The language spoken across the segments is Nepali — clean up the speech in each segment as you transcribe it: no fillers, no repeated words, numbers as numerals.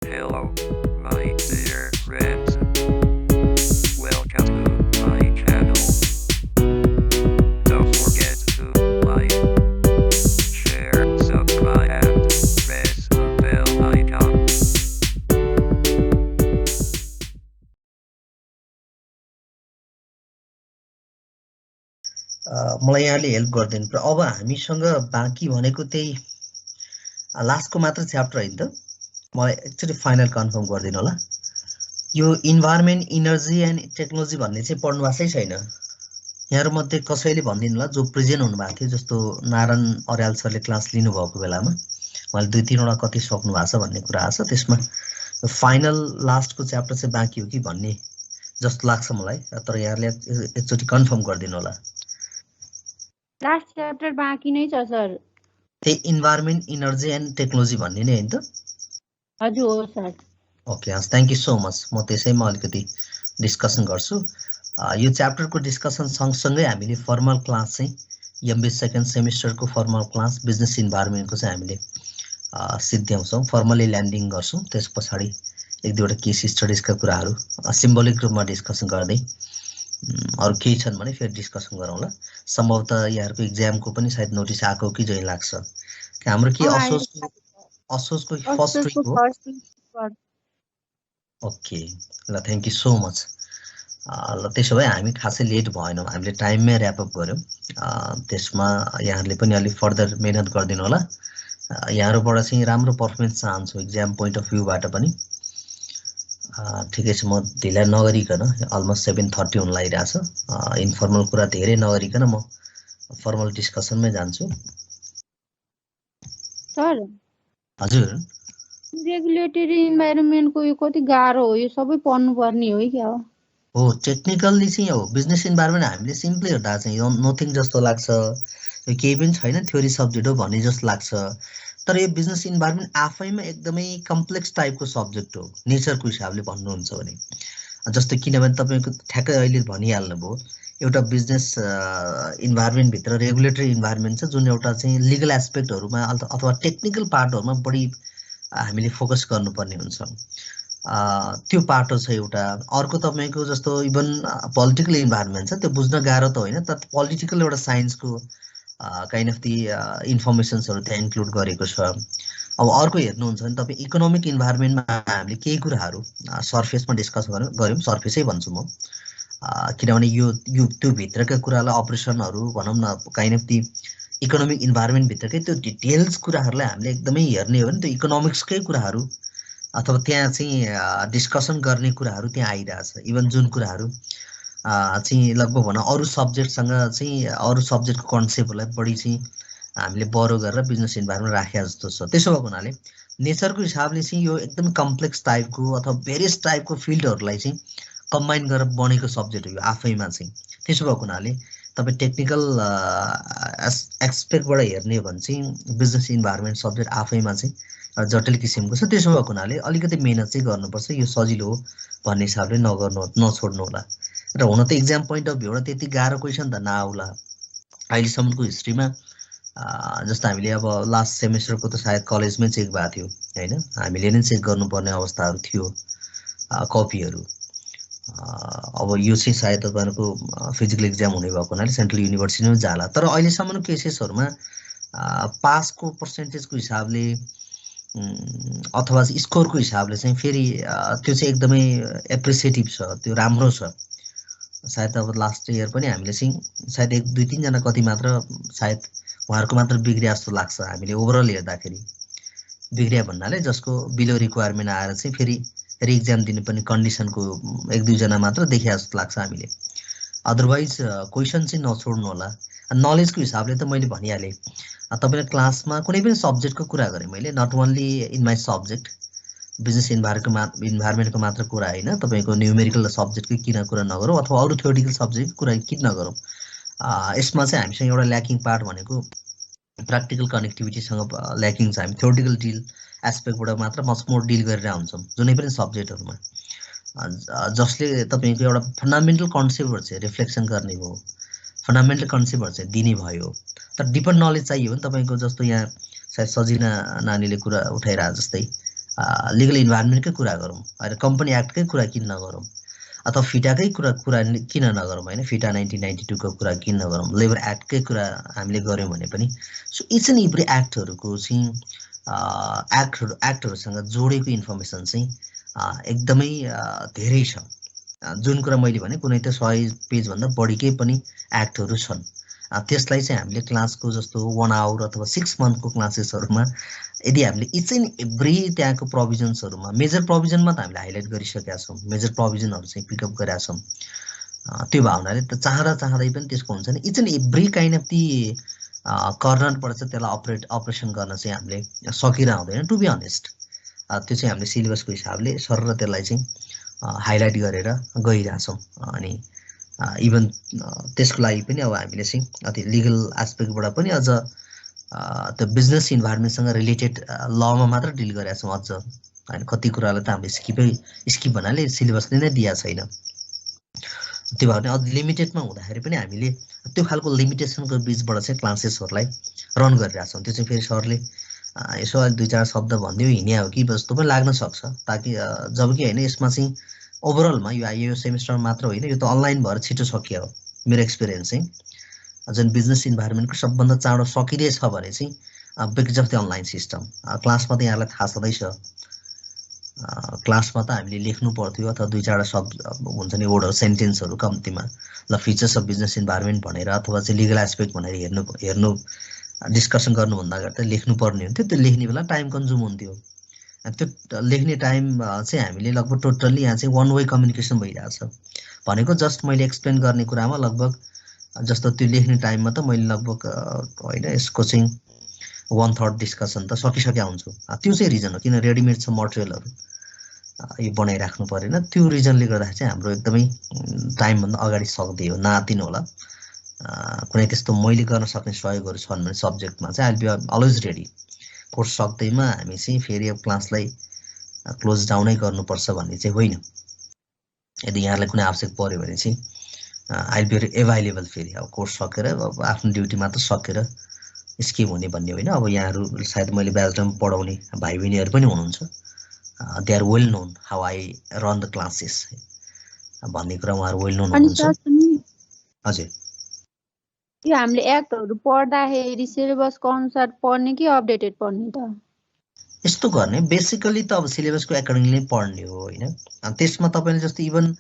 Hello, my dear friends. Welcome to my channel. Don't forget to like, share, subscribe, and press the bell icon. मलाई यहाँले हेल्प गरिदिनु पर्यो। अब हामीसँग बाँकी भनेको त्यही लास्टको मात्र च्याप्टर होइन त? मलाई एकचोटि फाइनल कन्फर्म गरिदिनु होला। यो इन्भाइरोमेन्ट, इनर्जी एन्ड टेक्नोलोजी भन्ने चाहिँ पढ्नु भएको छैन। यहाँहरूमध्ये कसैले भनिदिनु होला जो प्रेजेन्ट हुनुभएको थियो, जस्तो नारायण अर्याल सरले क्लास लिनुभएको बेलामा उहाँले 2-3 वटा कति सक्नु भएको छ भन्ने कुरा आछ। त्यसमा फाइनल लास्टको च्याप्टर चाहिँ बाँकी हो कि भन्ने जस्तो लाग्छ मलाई, तर यहाँहरूले एकचोटि कन्फर्म गरिदिनु होला। लास्ट च्याप्टर बाँकी नै छ सर। त्यही इन्भाइरोमेन्ट, इनर्जी एन्ड टेक्नोलोजी भन्ने नै होइन त? हजुर हो सर। ओके, हस्, थ्याङ्क यू सो मच। म त्यसैमा अलिकति डिस्कसन गर्छु। यो च्याप्टरको डिस्कसन सँगसँगै हामीले फर्मल क्लास चाहिँ एमबी सेकेन्ड सेमिस्टरको फर्मल क्लास बिजनेस इन्भाइरोमेन्टको चाहिँ हामीले सिद्ध्याउँछौँ, फर्मली ल्यान्डिङ गर्छौँ। त्यस पछाडि 1-2वटा केस स्टडिजका कुराहरू सिम्बोलिक रूपमा डिस्कसन गर्दै अरू केही छन् भने फेरि डिस्कसन गरौँला। सम्भवतः यहाँहरूको इक्जामको पनि सायद नोटिस आएको कि जहिले लाग्छ। हाम्रो के असोजको फर्स्ट विक हो? ओके, ल थ्याङ्क यू सो मच। ल त्यसो भए हामी खासै लेट भएनौँ, हामीले टाइममै ऱ्यापअप गऱ्यौँ। त्यसमा यहाँहरूले पनि अलिक फर्दर मेहनत गरिदिनु होला। यहाँहरूबाट चाहिँ राम्रो पर्फर्मेन्स चाहन्छु इक्जाम पोइन्ट अफ भ्यूबाट पनि। ठिकै छ, म ढिला नगरिकन अलमोस्ट 7:30 हुन लागिरहेछ। इन्फर्मल कुरा धेरै नगरिकन म फर्मल डिस्कसनमै जान्छु। सर हजुर, रेगुलेटरी इन्भाइरोमेन्टको यो कति गाह्रो हो, यो सबै पढ्नु पर्ने हो क्या? हो, टेक्निकल्ली चाहिँ हो। बिजनेस इन्भाइरोमेन्ट हामीले सिम्पली हेर्दा चाहिँ नथिङ जस्तो लाग्छ, यो केही पनि छैन, थ्योरी सब्जेक्ट हो भन्ने जस्तो लाग्छ। तर यो बिजनेस इन्भाइरोमेन्ट आफैमा एकदमै कम्प्लेक्स टाइपको सब्जेक्ट हो, नेचरको हिसाबले भन्नुहुन्छ भने। जस्तो किनभने तपाईँको ठ्याक्कै अहिले भनिहाल्नुभयो, एउटा बिजनेस इन्भाइरोमेन्टभित्र रेगुलेटरी इन्भाइरोमेन्ट छ, जुन एउटा चाहिँ लिगल एस्पेक्टहरूमा अथवा टेक्निकल पार्टहरूमा बढी हामीले फोकस गर्नुपर्ने हुन्छ। त्यो पाटो छ एउटा। अर्को तपाईँको जस्तो इभन पोलिटिकल इन्भाइरोमेन्ट छ, त्यो बुझ्न गाह्रो त होइन, तर पोलिटिकल एउटा साइन्सको काइन्ड अफ दि इन्फर्मेसन्सहरू त्यहाँ इन्क्लुड गरेको छ। अब अर्को हेर्नुहुन्छ भने तपाईँ इकोनोमिक इन्भाइरोमेन्टमा हामीले केही कुराहरू सर्फेसमा डिस्कस गऱ्यौँ, सर्फेसै भन्छु म, किनभने यो त्यो भित्रका कुरालाई अपरेसनहरू भनौँ न, काइन्ड अफ दि इकोनोमिक इन्भाइरोमेन्टभित्रकै त्यो डिटेल्स कुराहरूलाई हामीले एकदमै हेर्ने हो भने त्यो इकोनोमिक्सकै कुराहरू अथवा त्यहाँ चाहिँ डिस्कसन गर्ने कुराहरू त्यहाँ आइरहेछ। इभन जुन कुराहरू चाहिँ लगभग भनौँ अरू सब्जेक्टसँग चाहिँ अरू सब्जेक्टको कन्सेप्टहरूलाई बढी चाहिँ हामीले बरो गरेर बिजनेस इन्भाइरोमेन्ट राखेको जस्तो छ। त्यसो भएको हुनाले नेचरको हिसाबले चाहिँ यो एकदम कम्प्लेक्स टाइपको अथवा भेरियस टाइपको फिल्डहरूलाई चाहिँ कम्बाइन गरेर बनेको सब्जेक्ट हो यो आफैमा चाहिँ। त्यसो भएको हुनाले तपाईँ टेक्निकल एस्पेक्टबाट हेर्ने हो भने चाहिँ बिजनेस इन्भाइरोमेन्ट सब्जेक्ट आफैमा चाहिँ जटिल किसिमको छ। त्यसो भएको हुनाले अलिकति मेहनत चाहिँ गर्नुपर्छ। यो सजिलो हो भन्ने हिसाबले नछोड्नु होला। र हुन त इक्जाम पोइन्ट अफ भ्यूबाट त्यति गाह्रो क्वेसन त नआउला। अहिलेसम्मको हिस्ट्रीमा जस्तो हामीले अब लास्ट सेमेस्टरको त सायद कलेजमै चेक भएको थियो होइन, हामीले नै चेक गर्नुपर्ने अवस्थाहरू थियो कपीहरू। अब यो चाहिँ सायद तपाईँहरूको फिजिकल इक्जाम हुने भएको हुनाले सेन्ट्रल युनिभर्सिटीमै जाला। तर अहिलेसम्मको केसेसहरूमा पासको पर्सेन्टेजको हिसाबले अथवा स्कोरको हिसाबले चाहिँ फेरि त्यो चाहिँ एकदमै एप्रिसिएटिभ छ, त्यो राम्रो छ। सायद अब लास्ट इयर पनि हामीले चाहिँ सायद 1-2-3 जना कति मात्र सायद उहाँहरूको मात्र बिग्रिया जस्तो लाग्छ। हामीले ओभरअल हेर्दाखेरि बिग्रिया भन्नाले जसको बिलो रिक्वायरमेन्ट आएर चाहिँ फेरि इक्जाम दिनुपर्ने कन्डिसनको 1-2 जना मात्र देखिया जस्तो लाग्छ हामीले। अदरवाइज क्वेसन चाहिँ नछोड्नु होला। नलेजको हिसाबले त मैले भनिहालेँ, तपाईँले क्लासमा कुनै पनि सब्जेक्टको कुरा गरेँ मैले, not only in my subject business इन्भाइरोमेन्टको मात्र कुरा होइन, तपाईँको न्युमेरिकल सब्जेक्टकै किन कुरा नगरौँ अथवा अरू थ्योरिटिकल सब्जेक्टको कुरा किन नगरौँ। यसमा चाहिँ हामीसँग एउटा ल्याकिङ पार्ट भनेको प्र्याक्टिकल कनेक्टिभिटीसँग ल्याकिङ छ। हामी थ्योरिटिकल डिल एस्पेक्टबाट मात्र मच मोर डिल गरेर हुन्छौँ जुनै पनि सब्जेक्टहरूमा, जसले तपाईँको एउटा फन्डामेन्टल कन्सेप्टहरू चाहिँ रिफ्लेक्सन गर्ने भयो, फन्डामेन्टल कन्सेप्टहरू चाहिँ दिने भयो। तर डिपर नलेज चाहियो भने तपाईँको जस्तो यहाँ सायद सजिना नानीले कुरा उठाइरहे जस्तै लिगल इन्भाइरोमेन्टकै कुरा गरौँ होइन कम्पनी एक्टकै कुरा किन नगरौँ अथवा फिटाकै कुरा किन नगरौँ होइन फिटा 1992 को कुरा किन नगरौँ लेबर एक्टकै कुरा हामीले गऱ्यौँ भने पनि सो इच एन्ड एभ्री एक्टहरूको चाहिँ एक्टहरूसँग जोडेको इन्फर्मेसन चाहिँ एकदमै धेरै छ जुन कुरा मैले भने कुनै त 100 पेजभन्दा बढीकै पनि एक्टहरू छन् त्यसलाई चाहिँ हामीले क्लासको जस्तो 1 आवर अथवा 6 मन्थको क्लासेसहरूमा यदि हामीले इच एन्ड एभ्री त्यहाँको प्रोभिजन्सहरूमा मेजर प्रोभिजनमा त हामीले हाइलाइट गरिसकेका छौँ मेजर प्रोभिजनहरू चाहिँ पिकअप गरेका छौँ त्यो भावनाले त चाहँदै पनि त्यसको हुन्छ नि each and every kind of the कर्नरबाट चाहिँ त्यसलाई अपरेसन गर्न चाहिँ हामीले सकिरह हुँदैन टु बी अनेस्ट त्यो चाहिँ हामीले सिलेबसको हिसाबले सर र त्यसलाई चाहिँ हाइलाइट गरेर गइरहेछौँ अनि इभन त्यसको लागि पनि अब हामीले चाहिँ अति लिगल एस्पेक्टबाट पनि अझ त्यो बिजनेस इन्भाइरोमेन्टसँग रिलेटेड लमा मात्र डिल गरेका छौँ अझ होइन कति कुरालाई त हामीले स्किप भन्नाले सिलेबसले नै दिएको छैन त्यो भएर अझ लिमिटेडमा हुँदाखेरि पनि हामीले त्यो खालको लिमिटेसनको बिचबाट चाहिँ क्लासेसहरूलाई रन गरिरहेछौँ त्यो चाहिँ फेरि सरले यसो अलिक 2-4 शब्द भनिदियो हिँड्या हो कि जस्तो पनि लाग्न सक्छ ताकि जब कि होइन यसमा चाहिँ ओभरअलमा यो सेमिस्टर मात्र होइन यो त अनलाइन भएर छिटो सकियो हो मेरो एक्सपिरियन्स चाहिँ जुन बिजनेस इन्भाइरोमेन्टको सबभन्दा चाँडो सकिँदैछ भने चाहिँ because of the online system क्लासमा त यहाँलाई थाहा छँदैछ क्लासमा त हामीले लेख्नु पर्थ्यो अथवा 2-4 शब्द हुन्छ नि वर्डहरू सेन्टेन्सहरू कम्तीमा ल फिचर्स अफ बिजनेस इन्भाइरोमेन्ट भनेर अथवा चाहिँ लिगल एस्पेक्ट भनेर हेर्नु डिस्कसन गर्नुभन्दा अगाडि त लेख्नु पर्ने हुन्थ्यो त्यो लेख्ने बेला टाइम कन्ज्युम हुन्थ्यो त्यो लेख्ने टाइम चाहिँ हामीले लगभग टोटल्ली यहाँ चाहिँ वान वे कम्युनिकेसन भइरहेछ भनेको जस्ट मैले एक्सप्लेन गर्ने कुरामा लगभग जस्तो त्यो लेख्ने टाइममा त मैले लगभग होइन यसको चाहिँ 1/3 डिस्कसन त सकिसकेका हुन्छु त्यो चाहिँ रिजन हो किन रेडिमेड छ मटेरियलहरू यो बनाइराख्नु परेन त्यो रिजनले गर्दा चाहिँ हाम्रो एकदमै टाइमभन्दा अगाडि सक्दै हो नातिनु होला कुनै त्यस्तो मैले गर्न सक्ने सहयोगहरू छन् भने सब्जेक्टमा चाहिँ I will be always ready course सक्दैमा हामी चाहिँ फेरि अब क्लासलाई क्लोज डाउनै गर्नुपर्छ भन्ने चाहिँ होइन यदि यहाँलाई कुनै आवश्यक पर्यो भने चाहिँ आई विल बी एभाइलेबल फेरि अब कोर्स सकेर अब आफ्नो ड्युटी मात्र सकेर स्किप हुने भन्ने होइन अब यहाँहरू सायद मैले ब्याचलरमा पढाउने भाइ बहिनीहरू पनि हुनुहुन्छ they are well known how I run the classes भन्ने कुरा उहाँहरू वेल नोन हुनुहुन्छ हजुर यो हामीले एक्टहरू पढ्दाखेरि सिलेबसको अनुसार पढ्ने कि अपडेटेड पढ्ने त यस्तो गर्ने बेसिकली त अब सिलेबसको एकाडेमिकली पढ्ने हो होइन अनि त्यसमा तपाईँले जस्तो इभन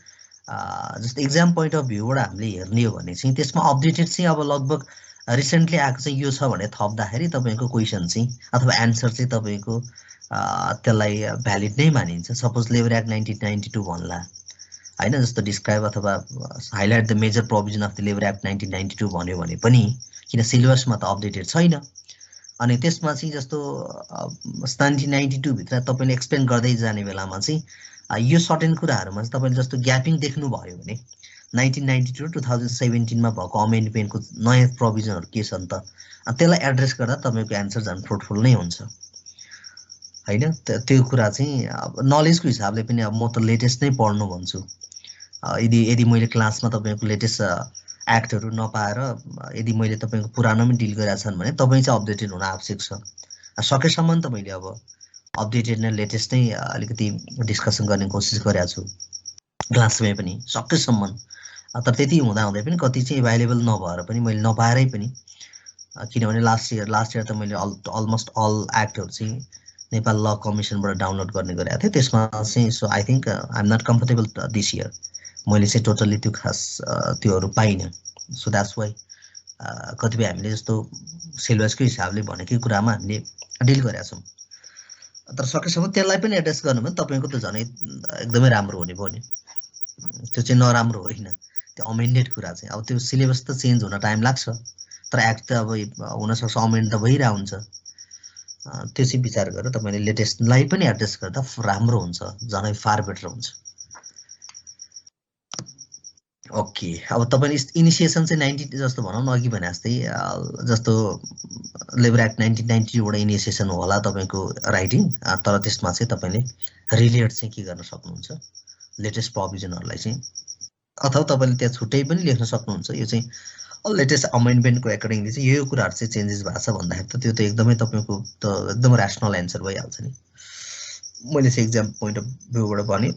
जस्तो एक्जाम पोइन्ट अफ भ्यूबाट हामीले हेर्ने हो भने चाहिँ त्यसमा अपडेटेड चाहिँ अब लगभग रिसेन्टली आएको चाहिँ यो छ भने थप्दाखेरि तपाईँको क्वेसन चाहिँ अथवा एन्सर चाहिँ तपाईँको त्यसलाई भ्यालिड नै मानिन्छ सपोज लेबर एक्ट 1992 भन्ला होइन जस्तो डिस्क्राइब अथवा highlight the major provision of the labour act 1992 भन्यो भने पनि किन सिलेबसमा त अपडेटेड छैन अनि त्यसमा चाहिँ जस्तो 1992 भित्र तपाईँले एक्सप्लेन गर्दै जाने बेलामा चाहिँ यो सर्टेन कुराहरूमा चाहिँ तपाईँले जस्तो ग्यापिङ देख्नुभयो भने 1992 2017 मा भएको अमेन्डमेन्टको नयाँ प्रोभिजनहरू के छन् त त्यसलाई एड्रेस गर्दा तपाईँको एन्सर झन् फ्रुटफुल नै हुन्छ होइन त्यो कुरा चाहिँ नलेजको हिसाबले पनि अब म त लेटेस्ट नै पढ्नु भन्छु यदि मैले क्लासमा तपाईँको लेटेस्ट एक्टहरू नपाएर यदि मैले तपाईँको पुरानोमा डिल गरेका छन् भने तपाईँ चाहिँ अपडेटेड हुन आवश्यक छ सकेसम्म त मैले अब अपडेटेड नै लेटेस्ट नै अलिकति डिस्कसन गर्ने कोसिस गरेको छु क्लासमै पनि सकेसम्म तर त्यति हुँदै पनि कति चाहिँ एभाइलेबल नभएर पनि मैले नपाएरै पनि किनभने लास्ट इयर त मैले अलमोस्ट अल एक्टहरू चाहिँ नेपाल ल कमिसनबाट डाउनलोड गर्ने गरेको थिएँ त्यसमा चाहिँ so I think I am not comfortable this year मैले चाहिँ टोटल्ली त्यो खास त्योहरू पाइनँ सो द्याट्स वाइ कतिपय हामीले जस्तो सिलेबसको हिसाबले भनेकै कुरामा हामीले डिल गरेका छौँ तर सकेसम्म त्यसलाई पनि एड्रेस गर्नु भने तपाईँको त झनै एकदमै राम्रो हुने भयो नि त्यो चाहिँ नराम्रो होइन त्यो अमेन्डेड कुरा चाहिँ अब त्यो सिलेबस त चेन्ज हुन टाइम लाग्छ तर एक्ट त अब हुनसक्छ अमेन्ड त भइरहेको हुन्छ त्यो चाहिँ विचार गरेर तपाईँले लेटेस्टलाई पनि एड्रेस गर्दा राम्रो हुन्छ झनै फार बेटर हुन्छ ओके अब तपाईँले इनिसिएसन चाहिँ 90 जस्तो भनौँ न अघि भने जस्तै जस्तो लेबर एक्ट 1992 बाट इनिसिएसन होला तपाईँको राइटिङ तर त्यसमा चाहिँ तपाईँले रिलेट चाहिँ के गर्न सक्नुहुन्छ लेटेस्ट प्रोभिजनहरूलाई चाहिँ अथवा तपाईँले त्यहाँ छुट्टै पनि लेख्न सक्नुहुन्छ यो चाहिँ लेटेस्ट अमेन्डमेन्टको एकाडेमिकली चाहिँ यो कुराहरू चाहिँ चेन्जेस भएको छ भन्दाखेरि त त्यो त एकदमै तपाईँको त एकदम ऱ्यासनल एन्सर भइहाल्छ नि मैले चाहिँ एक्जाम पोइन्ट अफ भ्यूबाट भने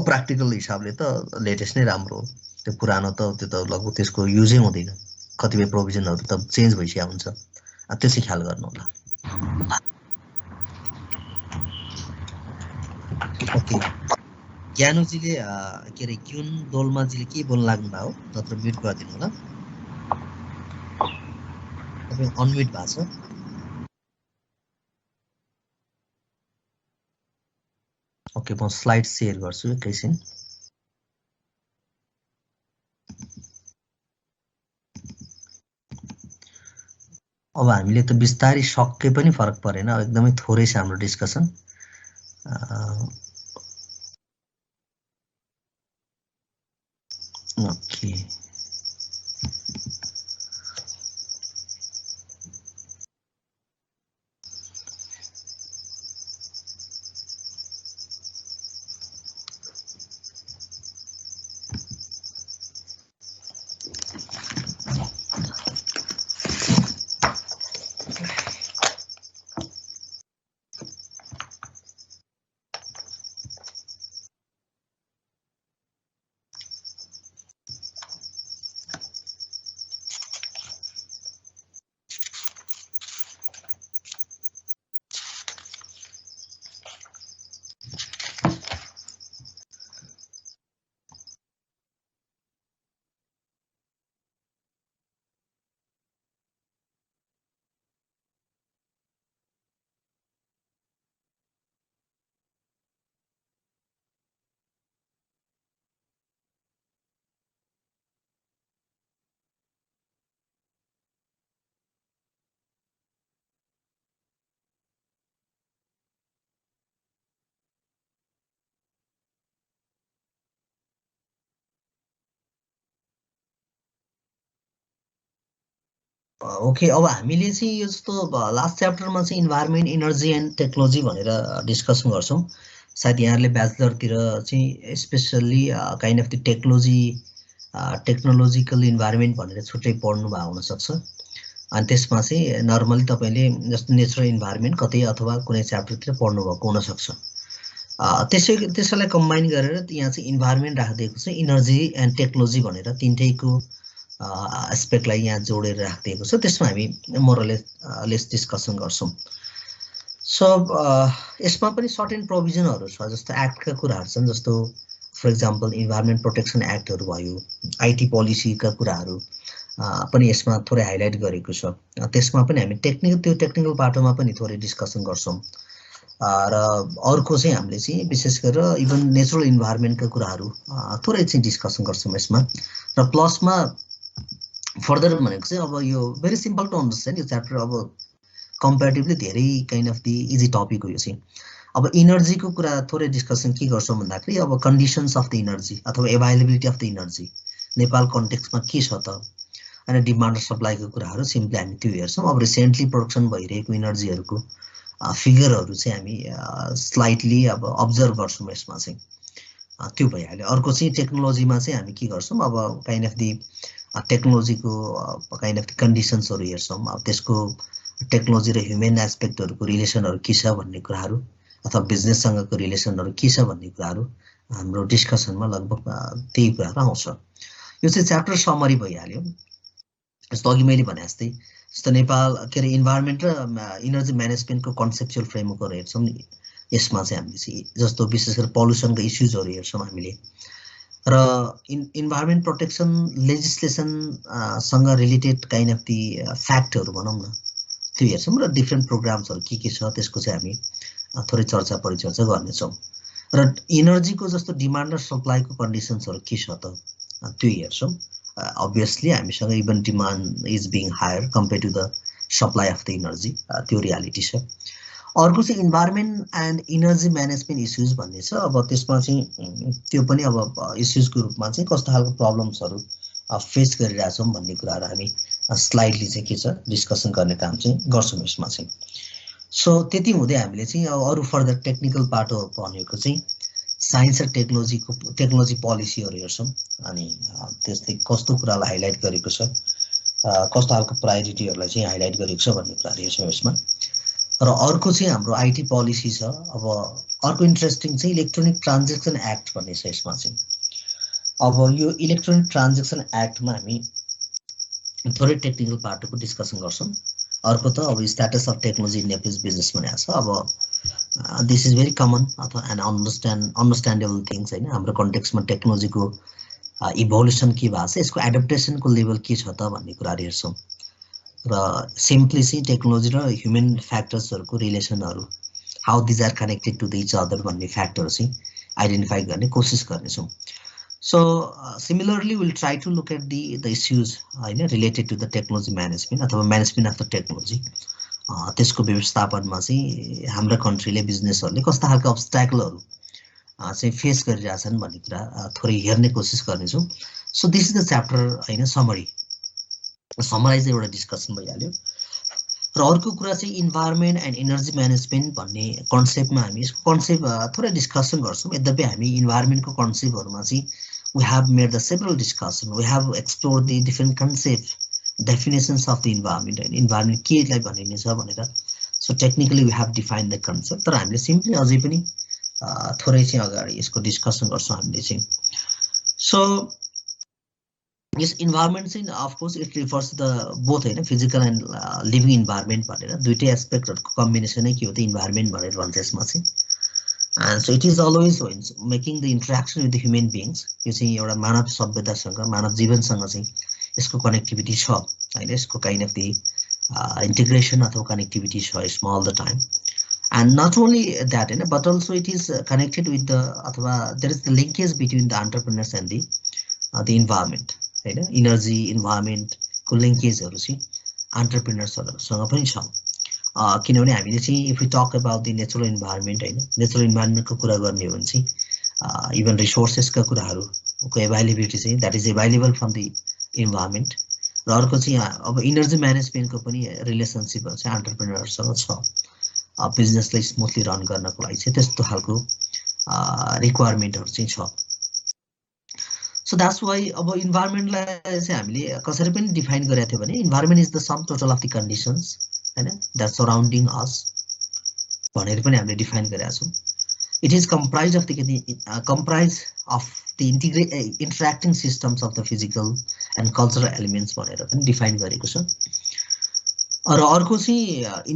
प्र्याक्टिकल हिसाबले त लेटेस्ट नै राम्रो हो। त्यो पुरानो त त्यो त लगभग त्यसको युजै हुँदैन, कतिपय प्रोभिजनहरू त चेन्ज भइसकेको हुन्छ, त्यो चाहिँ ख्याल गर्नु होला। ओके, ज्ञानुजीले के अरे क्युन दोलमाजीले के बोल्न लाग्नु भयो, नत्र म्युट गरिदिनु होला, तपाईँ अनम्युट भएको छ। ओके, म स्लाइड सेयर गर्छु एकैछिन। अब हामीले त बिस्तारै सके पनि फरक परेन, एकदमै थोरै छ हाम्रो डिस्कसन। ओके, ओके, अब हामीले चाहिँ यो जस्तो लास्ट च्याप्टरमा चाहिँ इन्भाइरोमेन्ट, इनर्जी एन्ड टेक्नोलोजी भनेर डिस्कसन गर्छौँ। सायद यहाँहरूले ब्याचलरतिर चाहिँ specially kind of the technological environment भनेर छुट्टै पढ्नु भएको हुनसक्छ। अनि त्यसमा चाहिँ नर्मली तपाईँले जस्तो नेचरल इन्भाइरोमेन्ट कतै अथवा कुनै च्याप्टरतिर पढ्नुभएको हुनसक्छ। त्यसैलाई कम्बाइन गरेर यहाँ चाहिँ इन्भाइरोमेन्ट राखिदिएको छ, इनर्जी एन्ड टेक्नोलोजी भनेर तिनटैको एस्पेक्टलाई यहाँ जोडेर राखिदिएको छ। त्यसमा हामी मोरलेस डिस्कसन गर्छौँ। सो यसमा पनि सर्टेन प्रोभिजनहरू छ, जस्तो एक्टका कुराहरू छन्, जस्तो फर इक्जाम्पल इन्भाइरोमेन्ट प्रोटेक्सन एक्टहरू भयो, आइटी पोलिसीका कुराहरू पनि यसमा थोरै हाइलाइट गरेको छ। त्यसमा पनि हामी टेक्निकल बाटोमा पनि थोरै डिस्कसन गर्छौँ। र अर्को चाहिँ हामीले चाहिँ विशेष गरेर इभन नेचुरल इन्भाइरोमेन्टका कुराहरू थोरै चाहिँ डिस्कसन गर्छौँ यसमा। र प्लसमा फर्दर भनेको चाहिँ अब यो भेरी सिम्पल टु अन्डरस्ट्यान्ड, यो च्याप्टर अब कम्पेरिटिभली धेरै kind of the easy topic हो यो चाहिँ। अब इनर्जीको कुरा थोरै डिस्कसन के गर्छौँ भन्दाखेरि अब कन्डिसन्स अफ द इनर्जी अथवा availability of the energy Nepal कन्टेक्स्टमा के छ त, अनि डिमान्ड र सप्लाईको कुराहरू सिम्पली हामी त्यो हेर्छौँ। अब रिसेन्टली प्रोडक्सन भइरहेको इनर्जीहरूको फिगरहरू चाहिँ हामी स्लाइटली अब अब्जर्भ गर्छौँ यसमा चाहिँ, त्यो भइहाल्यो। अर्को चाहिँ टेक्नोलोजीमा चाहिँ हामी के गर्छौँ, अब काइन्ड अफ दि टेक्नोलोजीको काइन्ड अफ दि कन्डिसन्सहरू हेर्छौँ। अब त्यसको टेक्नोलोजी र ह्युमन एस्पेक्टहरूको रिलेसनहरू के छ भन्ने कुराहरू अथवा बिजनेससँगको रिलेसनहरू के छ भन्ने कुराहरू हाम्रो डिस्कसनमा लगभग त्यही कुराहरू आउँछ। यो चाहिँ च्याप्टर समरी भइहाल्यो। जस्तो अघि मैले भने जस्तै जस्तो नेपाल के अरे इन्भाइरोमेन्ट र इनर्जी म्यानेजमेन्टको कन्सेप्चुअल फ्रेमवर्कहरू हेर्छौँ नि, यसमा चाहिँ हामीले चाहिँ जस्तो विशेष गरेर पल्युसनको इस्युजहरू हेर्छौँ हामीले, र इन्भाइरोमेन्ट प्रोटेक्सन लेजिस्लेसनसँग रिलेटेड काइन्ड अफ दि फ्याक्टहरू भनौँ न त्यो हेर्छौँ, र डिफ्रेन्ट प्रोग्राम्सहरू के छ त्यसको चाहिँ हामी थोरै चर्चा परिचर्चा गर्नेछौँ। र इनर्जीको जस्तो डिमान्ड र सप्लाईको कन्डिसन्सहरू के छ त त्यो हेर्छौँ। obviously हामीसँग even demand is being higher compare to the supply of the energy, त्यो रियालिटी छ। अर्को चाहिँ environment and energy management issues भन्ने छ। अब त्यसमा चाहिँ त्यो पनि अब इस्युजको रूपमा चाहिँ कस्तो खालको प्रब्लम्सहरू फेस गरिरहेछौँ भन्ने कुराहरू हामी स्लाइडली चाहिँ के छ डिस्कसन गर्ने काम चाहिँ गर्छौँ यसमा चाहिँ। सो त्यति हुँदै हामीले चाहिँ अब अरू फर्दर टेक्निकल पाटो भनेको चाहिँ साइन्स र टेक्नोलोजी पोलिसीहरू हेर्छौँ, अनि त्यस्तै कस्तो कुरालाई हाइलाइट गरेको छ, कस्तो खालको प्रायोरिटीहरूलाई चाहिँ हाइलाइट गरेको छ भन्ने कुराहरू हेर्छौँ यसमा। र अर्को चाहिँ हाम्रो आइटी पोलिसी छ। अब अर्को इन्ट्रेस्टिङ चाहिँ इलेक्ट्रोनिक ट्रान्जेक्सन एक्ट भन्ने छ यसमा चाहिँ। अब यो इलेक्ट्रोनिक ट्रान्जेक्सन एक्टमा हामी थोरै टेक्निकल पार्टको डिस्कसन गर्छौँ। अर्को त अब status of technology in Nepalese business भनेको छ। अब दिस इज भेरी कमन अथवा एन्ड अन्डरस्ट्यान्डेबल थिङ्स होइन। हाम्रो कन्टेक्समा टेक्नोलोजीको इभोल्युसन के भएको छ, यसको एडप्टेसनको लेभल के छ त भन्ने कुराहरू हेर्छौँ। र सिम्पली चाहिँ टेक्नोलोजी र ह्युमन फ्याक्टर्सहरूको रिलेसनहरू, how these are connected to the each other भन्ने फ्याक्टर चाहिँ आइडेन्टिफाई गर्ने कोसिस गर्नेछौँ। So similarly will try to look at the issues होइन related to the technology management अथवा म्यानेजमेन्ट अफ द टेक्नोलोजी। त्यसको व्यवस्थापनमा चाहिँ हाम्रो कन्ट्रीले बिजनेसहरूले कस्ता खालका अब्स्ट्याकलहरू चाहिँ फेस गरिरहेछन् भन्ने कुरा थोरै हेर्ने कोसिस गर्नेछौँ। So this is the chapter होइन, समराइज एउटा डिस्कसन भइहाल्यो। र अर्को कुरा चाहिँ इन्भाइरोमेन्ट एन्ड एनर्जी म्यानेजमेन्ट भन्ने कन्सेप्टमा हामी यसको कन्सेप्ट थोरै डिस्कसन गर्छौँ। यद्यपि हामी इन्भाइरोमेन्टको कन्सेप्टहरूमा चाहिँ we have made the several discussion, we have explore the different concept definitions of the environment होइन, इन्भाइरोमेन्ट केलाई भनिनेछ भनेर। So technically we have define the concept, तर हामीले सिम्पली अझै पनि थोरै चाहिँ अगाडि यसको डिस्कसन गर्छौँ हामीले चाहिँ। सो यस इन्भाइरोमेन्ट चाहिँ of course it refers the both होइन, फिजिकल एन्ड लिभिङ इन्भाइरोमेन्ट भनेर दुइटै एस्पेक्टहरूको कम्बिनेसनै के हो त इन्भाइरोमेन्ट भनेर भन्छ यसमा चाहिँ। And so it is always making the interaction with the human beings. यो चाहिँ एउटा मानव सभ्यतासँग, मानव जीवनसँग चाहिँ यसको कनेक्टिभिटी छ होइन, यसको काइन्ड अफ द इन्टिग्रेसन अथवा कनेक्टिभिटी छ यसमा all the time. And not only that होइन, but also it is connected with the अथवा there is the linkage between the entrepreneurs and the environment होइन। इनर्जी इन्भाइरोमेन्टको लिङ्केजहरू चाहिँ एन्टरप्रेनर्सहरूसँग पनि छ। किनभने हामीले चाहिँ if you talk about the natural environment होइन, नेचुरल इन्भाइरोमेन्टको कुरा गर्ने हो भने चाहिँ इभन रिसोर्सेसका कुराहरूको एभाइलेबिलिटी चाहिँ that is available from the environment. र अर्को चाहिँ अब इनर्जी म्यानेजमेन्टको पनि रिलेसनसिपहरू चाहिँ एन्टरप्रेनरसँग छ। बिजनेसलाई स्मुथली रन गर्नको लागि चाहिँ त्यस्तो खालको रिक्वायरमेन्टहरू चाहिँ छ। सो द्याट्स वाइ अब इन्भाइरोमेन्टलाई चाहिँ हामीले कसरी पनि डिफाइन गरेको थियो भने environment is the sum total of the conditions होइन द्याट सराउन्डिङ अस भनेर पनि हामीले डिफाइन गरेका छौँ। It is comprise of the interacting systems of the physical and cultural elements भनेर पनि डिफाइन गरेको छ। र अर्को चाहिँ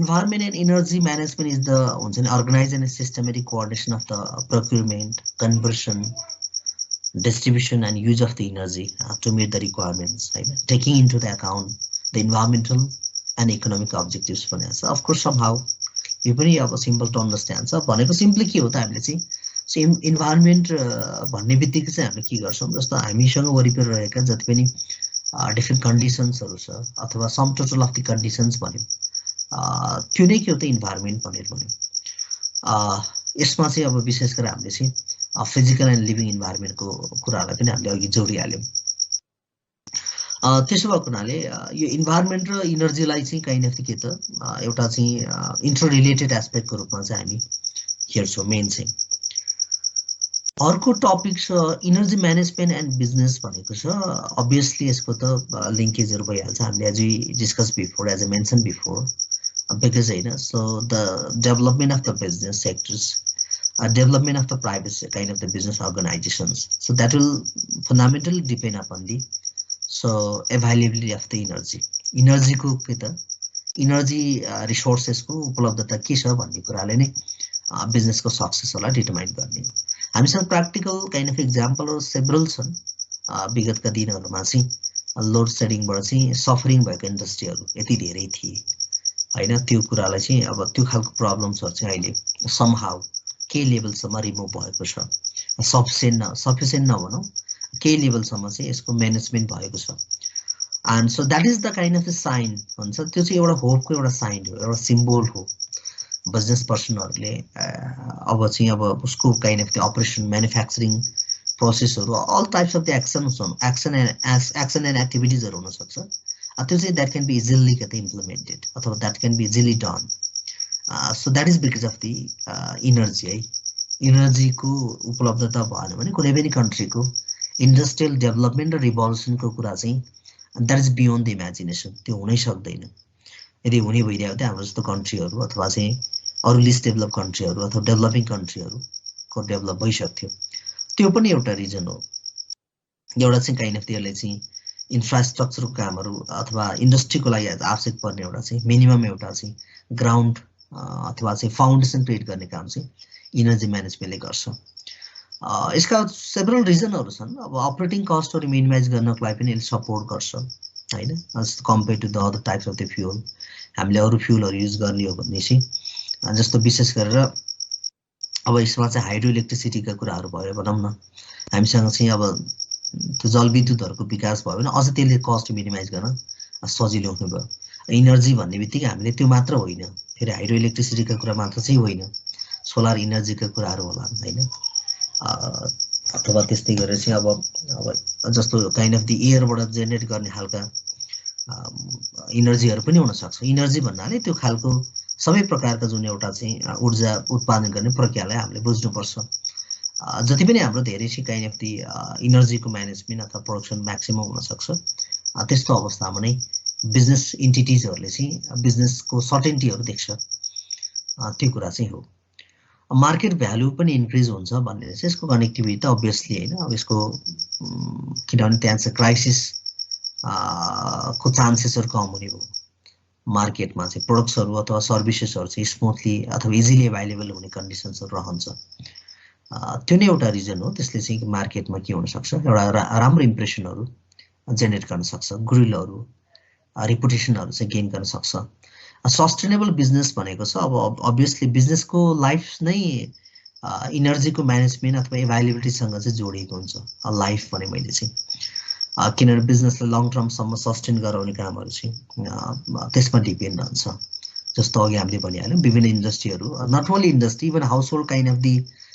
environment and energy management is the हुन्छ नि organise and systematic coordination of the procurement, conversion, distribution and use of the energy to meet the requirements right, taking into the account the environmental and economic objectives भनेको छ। of course somehow यो पनि अब सिम्पल टु अन्डरस्ट्यान्ड छ। भनेको सिम्पली के हो त हामीले चाहिँ इन्भाइरोमेन्ट भन्ने बित्तिकै चाहिँ हामीले के गर्छौँ, जस्तो हामीसँग वरिपरि रहेका जति पनि डिफ्रेन्ट कन्डिसन्सहरू छ अथवा sum total of the conditions भन्यो त्यो नै के हो त इन्भाइरोमेन्ट भनेर भन्यो। यसमा चाहिँ अब विशेष गरेर हामीले चाहिँ फिजिकल एन्ड लिभिङ इन्भाइरोमेन्टको कुराहरूलाई पनि हामीले अघि जोडिहाल्यौँ। त्यसो भएको हुनाले यो इन्भाइरोमेन्ट र इनर्जीलाई चाहिँ काइन्ड अफ के त एउटा चाहिँ इन्टर रिलेटेड एस्पेक्टको रूपमा चाहिँ हामी हेर्छौँ मेन चाहिँ। अर्को टपिक छ इनर्जी म्यानेजमेन्ट एन्ड बिजनेस भनेको छ। अभियसली यसको त लिङ्केजहरू भइहाल्छ, हामीले as we discuss before, as a mention before, because होइन so the development of the business sectors, development of the private kind of the business organizations, so that will fundamentally depend upon the availability of the energy को के त energy resources को उपलब्धता के छ भन्ने कुराले नै बिजनेस को सक्सेसलाई डिटरमाइन गर्ने। हामीसँग प्र्याक्टिकल काइन्ड अफ एक्जाम्पलहरू सेभरल छन्। विगतका दिनहरूमा चाहिँ लोड सेडिङबाट चाहिँ सफरिङ भएको इन्डस्ट्रीहरू यति धेरै थिए होइन, त्यो कुरालाई चाहिँ अब त्यो खालको प्रब्लम्सहरू चाहिँ अहिले समहाउ केही लेभलसम्म रिमुभ भएको छ। सफिसियन्ट नभनौँ, केही लेभलसम्म चाहिँ यसको म्यानेजमेन्ट भएको छ। And so that is the kind of the sign हुन्छ, त्यो चाहिँ एउटा होपको एउटा साइन हो, एउटा सिम्बोल हो। बिजनेस पर्सनहरूले अब चाहिँ अब उसको kind of the operation, manufacturing प्रोसेसहरू, all types of the action and एक्टिभिटिजहरू हुनसक्छ। त्यो चाहिँ that can be easily implemented अथवा that can be easily done. So that is because of the energy है। इनर्जीको उपलब्धता भएन भने कुनै पनि कन्ट्रीको इन्डस्ट्रियल डेभलपमेन्ट र रिभल्युसनको कुरा चाहिँ that is beyond the imagination, त्यो हुनै सक्दैन। यदि हुने भइरहेको थियो हाम्रो जस्तो कन्ट्रीहरू अथवा चाहिँ अरू लिस्ट डेभलप कन्ट्रीहरू अथवा डेभलपिङ कन्ट्रीहरूको डेभलप भइसक्थ्यो। त्यो पनि एउटा रिजन हो। एउटा चाहिँ काइन्ड अफ त्यसले चाहिँ इन्फ्रास्ट्रक्चरको कामहरू अथवा इन्डस्ट्रीको लागि आवश्यक पर्ने एउटा चाहिँ मिनिमम एउटा चाहिँ ग्राउन्ड अथवा चाहिँ फाउन्डेसन क्रिएट गर्ने काम चाहिँ इनर्जी म्यानेजमेन्टले गर्छ। यसका सेभरल रिजनहरू छन्। अब अपरेटिङ कस्टहरू मिनिमाइज गर्नको लागि पनि यसले सपोर्ट गर्छ हैन, जस्तो compare to the other types of the fuel. हामीले अरू फ्युलहरू युज गर्ने हो भने चाहिँ जस्तो विशेष गरेर अब यसमा चाहिँ हाइड्रो इलेक्ट्रिसिटीका कुराहरू भयो भनौँ न, हामीसँग चाहिँ अब त्यो जलविद्युतहरूको विकास भयो भने अझ त्यसले कस्ट मिनिमाइज गर्न सजिलो हुनुभयो। इनर्जी भन्ने बित्तिकै हामीले त्यो मात्र होइन, फेरि हाइड्रो इलेक्ट्रिसिटीका कुरा मात्र चाहिँ होइन, सोलर इनर्जीका कुराहरू होला हैन, अथवा त्यस्तै गरेर चाहिँ अब जस्तो काइन्ड अफ दि एयरबाट जेनेरेट गर्ने खालका इनर्जीहरू पनि हुन सक्छ। इनर्जी भन्नाले त्यो खालको सबै प्रकारका जुन एउटा चाहिँ ऊर्जा उत्पादन गर्ने प्रक्रियालाई हामीले बुझ्नुपर्छ। जति पनि हाम्रो धेरै चाहिँ काइन्ड अफ दि इनर्जीको म्यानेजमेन्ट अथवा प्रोडक्सन म्याक्सिमम हुन सक्छ, त्यस्तो अवस्थामा नै बिजनेस इन्टिटिजहरूले चाहिँ बिजनेसको सर्टेन्टीहरू देख्छ, त्यो कुरा चाहिँ हो। मार्केट भ्यालु पनि इन्क्रिज हुन्छ भन्ने चाहिँ यसको कनेक्टिभिटी त अभियसली होइन, अब यसको किनभने त्यहाँ चाहिँ क्राइसिस को चान्सेसहरू कम हुने भयो। मार्केटमा चाहिँ प्रोडक्ट्सहरू अथवा सर्भिसेसहरू चाहिँ स्मुथली अथवा इजिली एभाइलेबल हुने कन्डिसन्सहरू रहन्छ। त्यो नै एउटा रिजन हो। त्यसले चाहिँ मार्केटमा के हुनसक्छ, एउटा राम्रो इम्प्रेसनहरू जेनेरेट गर्न सक्छ, गुडविलहरू रिपुटेसनहरू चाहिँ गेन गर्न सक्छ। सस्टेनेबल बिजनेस भनेको छ अब अभियसली बिजनेसको लाइफ नै इनर्जीको म्यानेजमेन्ट अथवा एभाइलेबिलिटीसँग चाहिँ जोडिएको हुन्छ लाइफ भने मैले चाहिँ, किनभने बिजनेसलाई लङ टर्मसम्म सस्टेन गराउने कामहरू चाहिँ त्यसमा डिपेन्ड रहन्छ। जस्तो अघि हामीले भनिहाल्यौँ विभिन्न इन्डस्ट्रीहरू, not only industry even household kind of the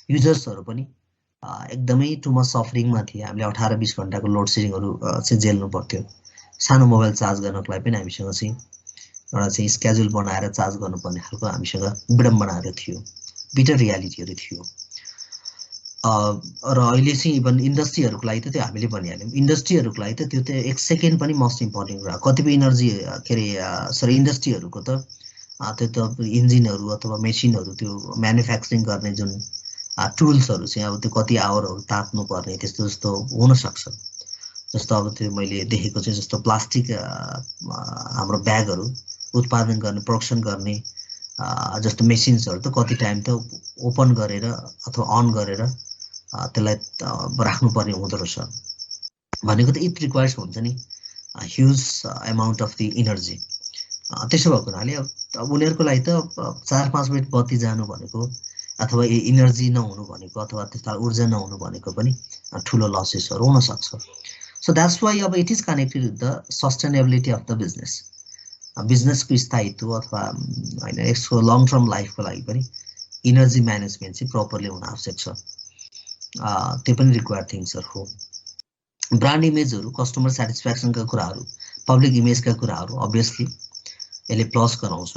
युजर्सहरू पनि एकदमै टु मच सफरिङमा थिए। हामीले 18-20 घन्टाको लोड सेडिङहरू चाहिँ झेल्नु पर्थ्यो। सानो मोबाइल चार्ज गर्नको लागि पनि हामीसँग चाहिँ एउटा चाहिँ स्केड्युल बनाएर चार्ज गर्नुपर्ने खालको हामीसँग विडम्बनाहरू थियो, बिटर रियालिटीहरू थियो। र अहिले चाहिँ इभन इन्डस्ट्रीहरूको लागि त त्यो हामीले भनिहाल्यौँ, इन्डस्ट्रीहरूको लागि त त्यो त 1 सेकेन्ड पनि मोस्ट इम्पोर्टेन्ट कुरा। कतिपय इनर्जी के अरे इन्डस्ट्रीहरूको त त्यो त इन्जिनहरू अथवा मेसिनहरू त्यो म्यानुफ्याक्चरिङ गर्ने जुन टुल्सहरू चाहिँ अब त्यो कति आवरहरू ताप्नु पर्ने त्यस्तो जस्तो हुनसक्छ। जस्तो अब त्यो मैले देखेको चाहिँ जस्तो प्लास्टिक हाम्रो ब्यागहरू उत्पादन गर्ने प्रोडक्सन गर्ने जस्तो मेसिन्सहरू त कति टाइम त ओपन गरेर अथवा अन गरेर त्यसलाई राख्नुपर्ने हुँदो रहेछ। भनेको त इट रिक्वायर्स हुन्छ नि huge amount of the energy. त्यसो भएको हुनाले अब उनीहरूको लागि त 4-5 मिनट बत्ती जानु भनेको अथवा इनर्जी नहुनु भनेको अथवा त्यस्ता ऊर्जा नहुनु भनेको पनि ठुलो लसेसहरू हुन सक्छ। सो द्याट्स वाइ अब it is connected with the sustainability of the business. बिजनेसको स्थायित्व अथवा होइन यसको लङ टर्म लाइफको लागि पनि इनर्जी म्यानेजमेन्ट चाहिँ प्रपरली हुन आवश्यक छ। त्यो पनि रिक्वायर्ड थिङ्सहरू हो। ब्रान्ड इमेजहरू, कस्टमर सेटिस्फ्याक्सनका कुराहरू, पब्लिक इमेजका कुराहरू अभियसली यसले प्लस गराउँछ।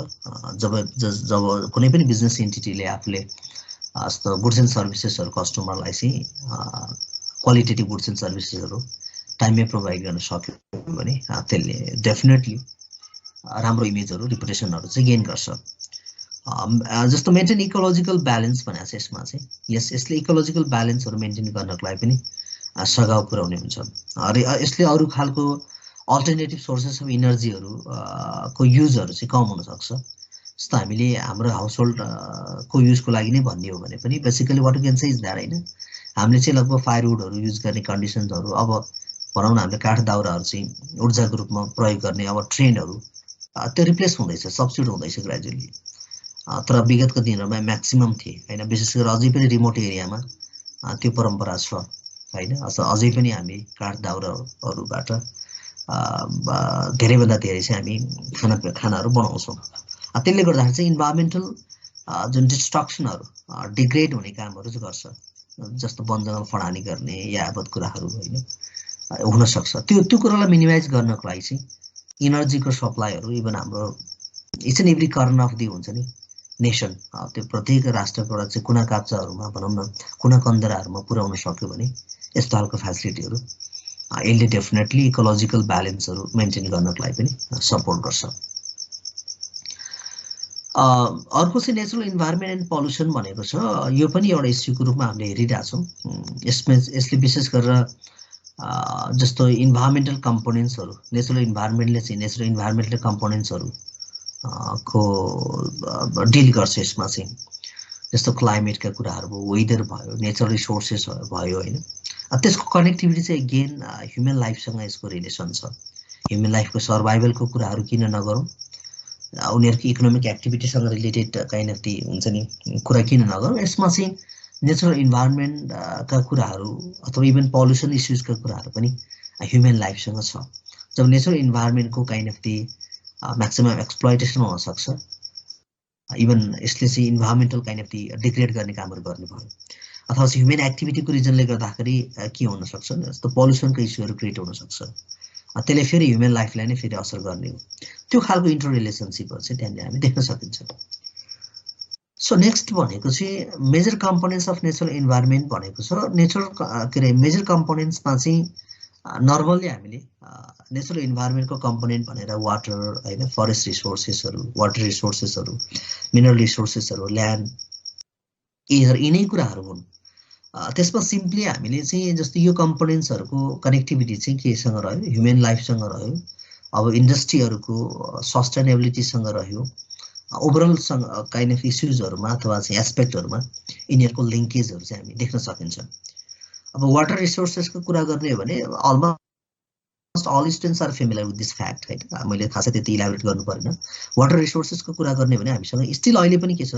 जब कुनै पनि बिजनेस इन्टिटीले आफूले जस्तो गुड्स एन्ड सर्भिसेसहरू कस्टमरलाई चाहिँ क्वालिटेटिभ गुड्स एन्ड सर्भिसेसहरू टाइममै प्रोभाइड गर्न सक्यो भने त्यसले डेफिनेटली राम्रो इमेजहरू रिपुटेसनहरू चाहिँ गेन गर्छ। जस्तो मेन्टेन इकोलोजिकल ब्यालेन्स भनेको छ यसमा चाहिँ, यसले इकोलोजिकल ब्यालेन्सहरू मेन्टेन गर्नको लागि पनि सघाउ पुर्याउने हुन्छ। यसले अरू खालको अल्टरनेटिभ सोर्सेस अफ इनर्जीहरू को युजहरू चाहिँ कम हुनसक्छ। जस्तो हामीले हाम्रो हाउस होल्ड को युजको लागि नै भन्ने हो भने पनि basically what you can say is that होइन, हामीले चाहिँ लगभग फायरवुडहरू युज गर्ने कन्डिसन्सहरू अब भनौँ न हामीले काठ दाउराहरू चाहिँ ऊर्जाको रूपमा प्रयोग गर्ने अब ट्रेन्डहरू त्यो रिप्लेस हुँदैछ, सब्स्टिट्युट हुँदैछ ग्रेजुअली। तर विगतको दिनहरूमा म्याक्सिमम थिए होइन, विशेष गरेर अझै पनि रिमोट एरियामा त्यो परम्परा छ होइन। अझै पनि हामी काठ दाउराहरूबाट धेरैभन्दा धेरै चाहिँ हामी खानाहरू बनाउँछौँ। त्यसले गर्दाखेरि चाहिँ इन्भाइरोमेन्टल जुन डिस्ट्रक्सनहरू डिग्रेड हुने कामहरू चाहिँ गर्छ, जस्तो वन जङ्गल फडानी गर्ने या यावत कुराहरू होइन हुनसक्छ। त्यो कुरालाई मिनिमाइज गर्नको लागि चाहिँ इनर्जीको सप्लाईहरू इभन हाम्रो each and every corner of the हुन्छ नि नेसन, त्यो प्रत्येक राष्ट्रको एउटा चाहिँ कुना काप्चाहरूमा भनौँ न कुना कन्दराहरूमा पुर्याउन सक्यो भने यस्तो खालको फेसिलिटीहरू यसले डेफिनेटली इकोलोजिकल ब्यालेन्सहरू मेन्टेन गर्नको लागि पनि सपोर्ट गर्छ। अर्को चाहिँ नेचुरल इन्भाइरोमेन्ट एन्ड पल्युसन भनेको छ, यो पनि एउटा इस्युको रूपमा हामीले हेरिरहेछौँ। यसले विशेष गरेर जस्तो इन्भाइरोमेन्टल कम्पोनेन्ट्सहरू, नेचुरल इन्भाइरोमेन्टले चाहिँ नेचुरल इन्भाइरोमेन्टल कम्पोनेन्ट्सहरू को डिल गर्छ यसमा चाहिँ, जस्तो क्लाइमेटका कुराहरू भयो, वेदर भयो, नेचरल रिसोर्सेस भयो होइन। त्यसको कनेक्टिभिटी चाहिँ अगेन ह्युमन लाइफसँग यसको रिलेसन छ। ह्युमन लाइफको सर्भाइभलको कुराहरू किन नगरौँ, उनीहरूको इकोनोमिक एक्टिभिटीसँग रिलेटेड काइन्ड अफ दी हुन्छ नि कुरा किन नगरौँ। यसमा चाहिँ नेचुरल इन्भाइरोमेन्टका कुराहरू अथवा इभन पल्युसन इस्युजका कुराहरू पनि ह्युमन लाइफसँग छ। जब नेचुरल इन्भाइरोमेन्टको kind of the maximum exploitation हुनसक्छ, इभन यसले चाहिँ environmental kind of the degrade गर्ने कामहरू गर्नुभयो, अथवा चाहिँ ह्युमन एक्टिभिटीको रिजनले गर्दाखेरि के हुनसक्छ, जस्तो पल्युसनको इस्युहरू क्रिएट हुनसक्छ, त्यसले फेरि ह्युमन लाइफलाई नै फेरि असर गर्ने हो। त्यो खालको इन्टर रिलेसनसिपहरू चाहिँ त्यहाँनिर हामी देख्न सकिन्छ। सो नेक्स्ट भनेको चाहिँ major components of natural environment भनेको छ। नेचुरल के अरे मेजर कम्पोनेन्ट्समा चाहिँ नर्मल्ली हामीले नेचुरल इन्भाइरोमेन्टको कम्पोनेन्ट भनेर वाटर होइन, फरेस्ट रिसोर्सेसहरू, वाटर रिसोर्सेसहरू, मिनरल रिसोर्सेसहरू, ल्यान्ड, एयर, यिनै कुराहरू हुन्। त्यसमा सिम्पली हामीले चाहिँ जस्तो यो कम्पोनेन्ट्सहरूको कनेक्टिभिटी चाहिँ केसँग रह्यो, ह्युमन लाइफसँग रह्यो, अब इन्डस्ट्रीहरूको सस्टेनेबिलिटीसँग रह्यो, ओभरअलसँग काइन्ड अफ इस्युजहरूमा अथवा चाहिँ एस्पेक्टहरूमा यिनीहरूको लिङ्केजहरू चाहिँ हामी देख्न सकिन्छ। अब वाटर रिसोर्सेसको कुरा गर्ने हो भने almost all students are familiar with this fact होइन, मैले खासै त्यति इलाबोरेट गर्नु परेन। वाटर रिसोर्सेसको कुरा गर्ने भने हामीसँग स्टिल अहिले पनि के छ,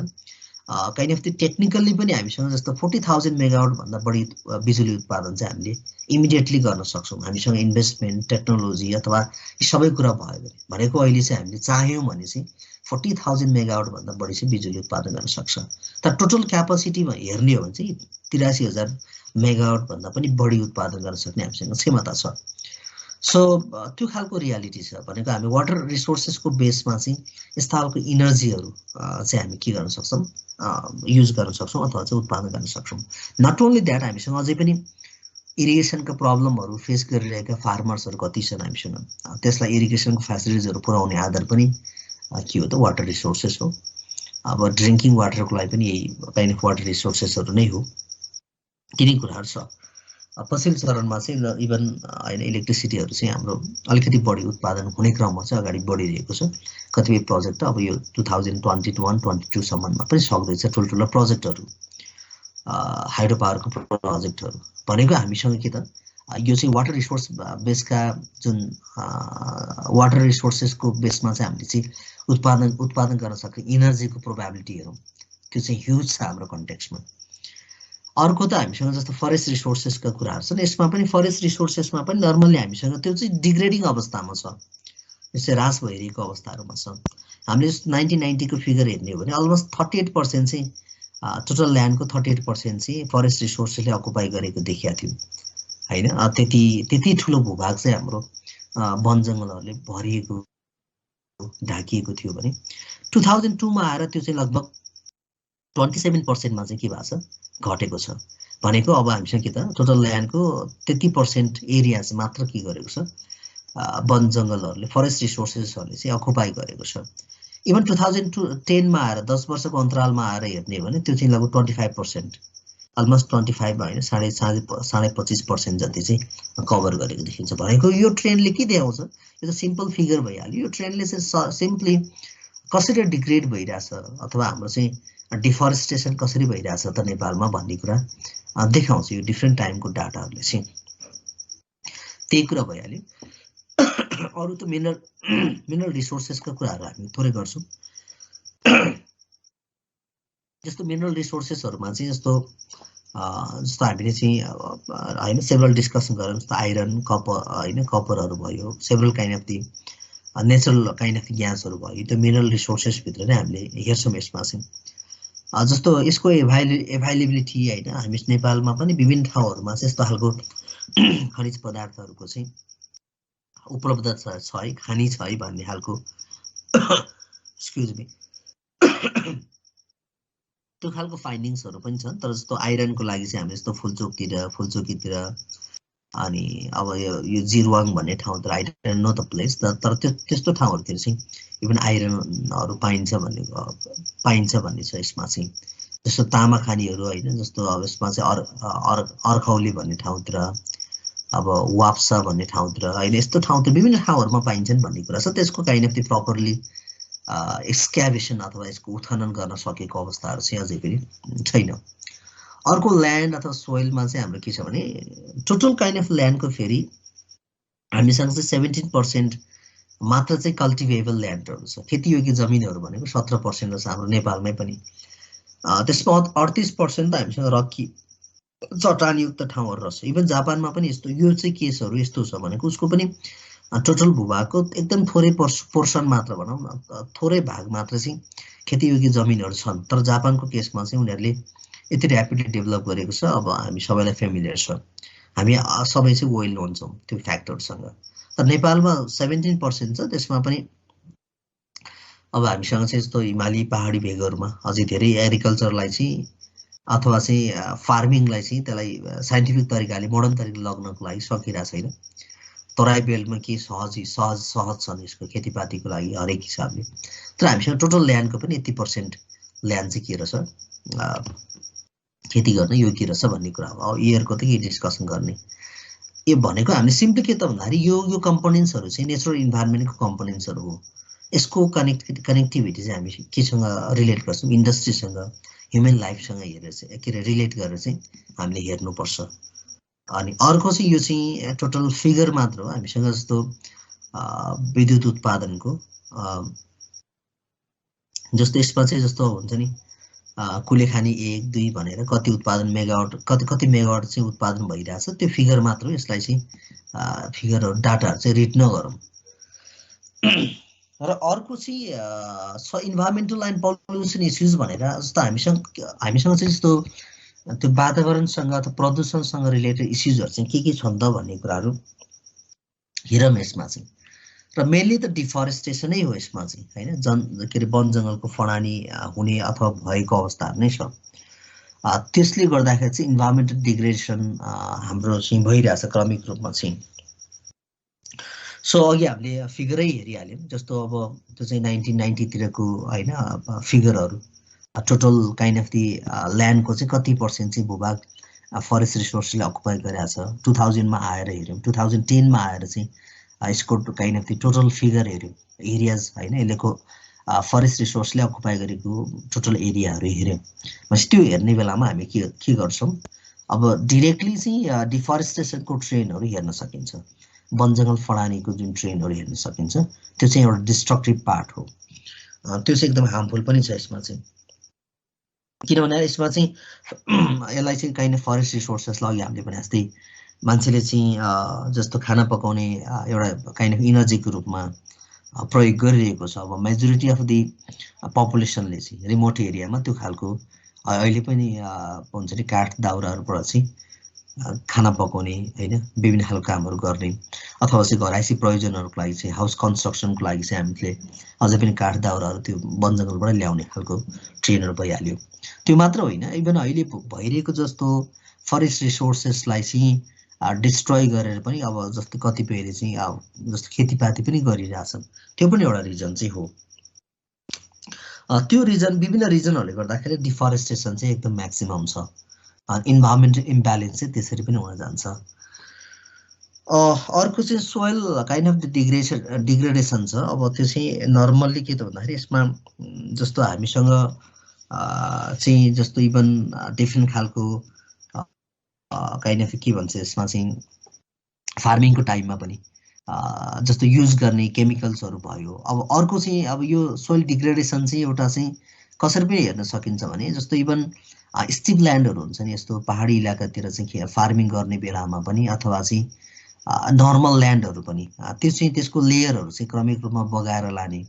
काइन्ड अफ त्यो टेक्निकल्ली पनि हामीसँग जस्तो 40,000 मेगावाट भन्दा बढी बिजुली उत्पादन चाहिँ हामीले इमिडिएटली गर्न सक्छौँ। हामीसँग इन्भेस्टमेन्ट, टेक्नोलोजी अथवा यी सबै कुरा भयो भने भनेको अहिले चाहिँ हामीले चाह्यौँ भने चाहिँ 40,000 मेगावाट भन्दा बढी चाहिँ बिजुली उत्पादन गर्न सक्छ। तर टोटल क्यापासिटीमा हेर्ने हो भने चाहिँ 83,000 मेगावाट भन्दा पनि बढी उत्पादन गर्न सक्ने हामीसँग क्षमता छ। सो त्यो खालको रियालिटी छ भनेको हामी वाटर रिसोर्सेसको बेसमा चाहिँ यस्ता खालको इनर्जीहरू चाहिँ हामी के गर्न सक्छौँ, युज गर्न सक्छौँ अथवा चाहिँ उत्पादन गर्न सक्छौँ। नट ओन्ली द्याट, हामीसँग अझै पनि इरिगेसनका प्रब्लमहरू फेस गरिरहेका फार्मर्सहरू कति छन् हामीसँग, त्यसलाई इरिगेसनको फेसिलिटिजहरू पुर्याउने आधार पनि के हो त वाटर रिसोर्सेस हो। अब ड्रिङ्किङ वाटरको लागि पनि यही काइन्ड अफ वाटर रिसोर्सेसहरू नै हो, तिनै कुराहरू छ। पछिल्लो चरणमा चाहिँ इभन होइन इलेक्ट्रिसिटीहरू चाहिँ हाम्रो अलिकति बढी उत्पादन हुने क्रममा चाहिँ अगाडि बढिरहेको छ। कतिपय प्रोजेक्ट त अब यो 2021-22 सम्ममा पनि सक्दैछ, ठुल्ठुलो प्रोजेक्टहरू, हाइड्रो पावरको प्रोजेक्टहरू भनेको हामीसँग के त यो चाहिँ वाटर रिसोर्स बेसका जुन वाटर रिसोर्सेसको बेसमा चाहिँ हामीले चाहिँ उत्पादन गर्न सक्ने इनर्जीको प्रोबेबिलिटी हेरौँ, त्यो चाहिँ ह्युज छ हाम्रो कन्टेक्स्टमा। अर्को त हामीसँग जस्तो फरेस्ट रिसोर्सेसका कुराहरू छन्, यसमा पनि फरेस्ट रिसोर्सेसमा पनि नर्मल्ली हामीसँग त्यो चाहिँ डिग्रेडिङ अवस्थामा छ, यसै ह्रास भइरहेको अवस्थाहरूमा छ। हामीले 1990 को फिगर हेर्ने हो भने अलमोस्ट 38% चाहिँ टोटल ल्यान्डको 38% चाहिँ फरेस्ट रिसोर्सेसले अकुपाई गरेको देखिया थियो होइन। त्यति ठुलो भूभाग चाहिँ हाम्रो वन जङ्गलहरूले भरिएको ढाकिएको थियो भने 2002 मा आएर त्यो चाहिँ लगभग 27% मा चाहिँ के भएको छ, घटेको छ। भनेको अब हामीसँग के त टोटल ल्यान्डको 30% एरिया चाहिँ मात्र के गरेको छ, वन जङ्गलहरूले फरेस्ट रिसोर्सेसहरूले चाहिँ अकुपाई गरेको छ। इभन 2010 मा आएर 10 वर्षको अन्तरालमा आएर हेर्ने हो भने त्यो चाहिँ लगभग 25%, अलमोस्ट 25 होइन 25.5% जति चाहिँ कभर गरेको देखिन्छ। भनेको यो ट्रेन्डले के देखाउँछ, यो त सिम्पल फिगर भइहाल्यो। यो ट्रेन्डले चाहिँ सिम्पली कसरी डिग्रेड भइरहेछ अथवा हाम्रो चाहिँ डिफरेस्टेसन कसरी भइरहेछ त नेपालमा भन्ने कुरा देखाउँछ यो डिफ्रेन्ट टाइमको डाटाहरूले चाहिँ, त्यही कुरा भइहाल्यो। अरू त मिनरल रिसोर्सेसका कुराहरू हामी थोरै गर्छौँ। जस्तो मिनरल रिसोर्सेसहरूमा चाहिँ जस्तो हामीले चाहिँ होइन सेभरल डिस्कसन गरौँ, जस्तो आइरन, कपर होइन, कपरहरू भयो, several kind of the natural kind of ग्यासहरू भयो, त्यो मिनरल रिसोर्सेसभित्र नै हामीले हेर्छौँ। यसमा चाहिँ जस्तो यसको एभाइलेबिलिटी होइन, हामी नेपालमा पनि विभिन्न ठाउँहरूमा चाहिँ यस्तो खालको खनिज पदार्थहरूको चाहिँ उपलब्ध छ है, खानी छ है भन्ने खालको एक्सक्युज मी त्यो खालको फाइन्डिङ्सहरू पनि छन्। तर जस्तो आइरनको लागि चाहिँ हामी जस्तो फुलचोकीतिर अनि अब यो जिरवाङ भन्ने ठाउँतिर I don't know the place, तर त्यस्तो ठाउँहरूतिर चाहिँ इभन आइरनहरू पाइन्छ भन्ने छ यसमा चाहिँ। जस्तो तामाखानीहरू होइन, जस्तो अब यसमा चाहिँ अर्खौली भन्ने ठाउँतिर, अब वाप्सा भन्ने ठाउँतिर होइन, यस्तो ठाउँतिर विभिन्न ठाउँहरूमा पाइन्छन् भन्ने कुरा छ। त्यसको काइन्ड अफ प्रपरली एक्सक्याभेसन अथवा यसको उत्खनन गर्न सकेको अवस्थाहरू चाहिँ अझै पनि छैन। अर्को ल्यान्ड अथवा सोइलमा चाहिँ हाम्रो के छ भने टोटल काइन्ड अफ ल्यान्डको फेरि हामीसँग चाहिँ 17% मात्र चाहिँ कल्टिभेबल ल्यान्डहरू छ। खेतीयोग्य जमिनहरू भनेको 17% छ हाम्रो नेपालमै पनि। त्यसमा 38% त हामीसँग रकी चट्टानयुक्त ठाउँहरू रहेछ। इभन जापानमा पनि यस्तो यो चाहिँ केसहरू यस्तो छ भनेको उसको पनि टोटल भूभागको एकदम थोरै पोर्सन मात्र भनौँ न, थोरै भाग मात्र चाहिँ खेतीयोग्य जमिनहरू छन्। तर जापानको केसमा चाहिँ उनीहरूले यति ऱ्यापिडली डेभलप गरेको छ। अब हामी सबैलाई फेमिलियर छ, हामी सबै चाहिँ वेल नोन छौँ त्यो फ्याक्टरसँग। तर नेपालमा 17% छ, त्यसमा पनि अब हामीसँग चाहिँ यस्तो हिमाली पहाडी भेगहरूमा अझै धेरै एग्रिकल्चरलाई चाहिँ अथवा चाहिँ फार्मिङलाई चाहिँ त्यसलाई साइन्टिफिक तरिकाले मोडर्न तरिकाले लग्नको लागि सकिरहेको छैन। तराई बेल्टमा के सहज छन् यसको खेतीपातीको लागि हरेक हिसाबले। तर हामीसँग टोटल ल्यान्डको पनि 80% ल्यान्ड चाहिँ के रहेछ खेती गर्न योग्य रहेछ भन्ने कुरा हो। अब इयरको त के डिस्कसन गर्ने, यो भनेको हामीले सिम्पली के त भन्दाखेरि यो कम्पोनेन्ट्सहरू चाहिँ नेचुरल इन्भाइरोमेन्टको कम्पोनेन्ट्सहरू हो। यसको कनेक्टिभिटी चाहिँ हामी केसँग रिलेट गर्छौँ, इन्डस्ट्रीसँग, ह्युमन लाइफसँग हेरेर चाहिँ के अरे रिलेट गरेर चाहिँ हामीले हेर्नुपर्छ। अनि अर्को चाहिँ यो चाहिँ टोटल फिगर मात्र हो। हामीसँग जस्तो विद्युत उत्पादनको जस्तो यसमा चाहिँ जस्तो हुन्छ नि कुलेखानी 1, 2 भनेर कति उत्पादन मेगावाट कति मेगावाट चाहिँ उत्पादन भइरहेछ, त्यो फिगर मात्र हो। यसलाई चाहिँ फिगरहरू डाटाहरू चाहिँ रिड नगरौँ। र अर्को चाहिँ इन्भाइरोमेन्टल एन्ड पल्युसन इस्युज भनेर जस्तो हामीसँग चाहिँ जस्तो त्यो वातावरणसँग अथवा प्रदूषणसँग रिलेटेड इस्युजहरू चाहिँ के छन् त भन्ने कुराहरू हेरौँ यसमा चाहिँ। र मेनली त डिफरेस्टेसनै हो यसमा चाहिँ होइन, के अरे वन जङ्गलको फडानी हुने अथवा भएको अवस्थाहरू नै छ। त्यसले गर्दाखेरि चाहिँ इन्भाइरोमेन्टल डिग्रेडेसन हाम्रो चाहिँ भइरहेछ क्रमिक रूपमा चाहिँ। सो अघि हामीले फिगरै हेरिहाल्यौँ, जस्तो अब त्यो चाहिँ 1990तिरको होइन फिगरहरू, टोटल काइन्ड अफ दि ल्यान्डको चाहिँ कति % चाहिँ भूभाग फरेस्ट रिसोर्सले अकुपाई गरेको छ। 2000मा आएर हेऱ्यौँ, 2010मा आएर चाहिँ यसको kind of the total figure हेऱ्यौँ, एरियाज होइन, यसलेको फरेस्ट रिसोर्सले अकुपाई गरेको टोटल एरियाहरू हेऱ्यौँ। भनेपछि त्यो हेर्ने बेलामा हामी के गर्छौँ, अब डिरेक्टली चाहिँ डिफरेस्टेसनको ट्रेन्डहरू हेर्न सकिन्छ, वन जङ्गल फडानीको जुन ट्रेन्डहरू हेर्न सकिन्छ, त्यो चाहिँ एउटा डिस्ट्रक्टिभ पार्ट हो। त्यो चाहिँ एकदम हार्मफुल पनि छ यसमा चाहिँ, किनभने यसमा चाहिँ यसलाई चाहिँ काइन्ड अफ फरेस्ट रिसोर्सेसलाई अघि हामीले भने जस्तै मान्छेले चाहिँ जस्तो खाना पकाउने एउटा काइन्ड अफ इनर्जीको रूपमा प्रयोग गरिरहेको छ। अब मेजोरिटी अफ दि पपुलेसनले चाहिँ रिमोट एरियामा त्यो खालको अहिले पनि भन्छ नि काठ दाउराहरूबाट चाहिँ खाना पकाउने होइन, विभिन्न खालको कामहरू गर्ने, अथवा चाहिँ घराइसी प्रयोजनहरूको लागि चाहिँ हाउस कन्स्ट्रक्सनको लागि चाहिँ हामीले अझै पनि काठ दाउराहरू त्यो वन जङ्गलबाट ल्याउने खालको ट्रेनहरू भइहाल्यो। त्यो मात्र होइन, इभन अहिले भइरहेको जस्तो फरेस्ट रिसोर्सेसलाई चाहिँ डिस्ट्रोय गरेर पनि अब जस्तो कतिपयले चाहिँ अब जस्तो खेतीपाती पनि गरिरहेछन्, त्यो पनि एउटा रिजन चाहिँ हो। त्यो रिजन विभिन्न रिजनहरूले गर्दाखेरि डिफरेस्टेसन चाहिँ एकदम म्याक्सिमम छ। इन्भाइरोमेन्टल इम्ब्यालेन्स चाहिँ त्यसरी पनि हुन जान्छ। अर्को चाहिँ सोइल काइन्ड अफ डिग्रेडेसन छ। अब त्यो चाहिँ नर्मल्ली के त भन्दाखेरि यसमा जस्तो हामीसँग चाहिँ जस्तो इभन डिफ्रेन्ट खालको काइन्ड अफ के भन्छ यसमा चाहिँ फार्मिङको टाइममा पनि जस्तो युज गर्ने केमिकल्सहरू भयो। अब अर्को चाहिँ अब यो सोइल डिग्रेडेसन चाहिँ एउटा चाहिँ कसरी पनि हेर्न सकिन्छ भने जस्तो इभन स्टिप ल्यान्डहरू हुन्छ नि, यस्तो पहाडी इलाकातिर चाहिँ फार्मिङ गर्ने बेलामा पनि अथवा चाहिँ नर्मल ल्यान्डहरू पनि त्यो चाहिँ त्यसको लेयरहरू चाहिँ क्रमिक रूपमा बगाएर लाने,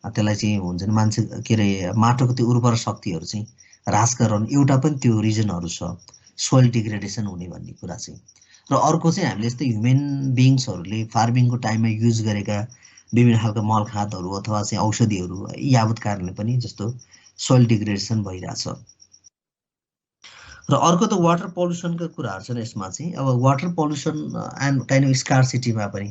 त्यसलाई चाहिँ हुन्छ नि मान्छे के अरे माटोको त्यो उर्वर शक्तिहरू चाहिँ ह्रास गराउने एउटा पनि त्यो रिजनहरू छ सोइल डिग्रेडेसन हुने भन्ने कुरा चाहिँ। र अर्को चाहिँ हामीले यस्तै ह्युमन बिङ्सहरूले फार्मिङको टाइममा युज गरेका विभिन्न खालको मल खादहरू अथवा चाहिँ औषधिहरू यावत कारणले पनि जस्तो सोइल डिग्रेडेसन भइरहेछ। र अर्को त वाटर पल्युसनका कुराहरू छन् यसमा चाहिँ। अब water pollution and kind of स्कार्सिटीमा पनि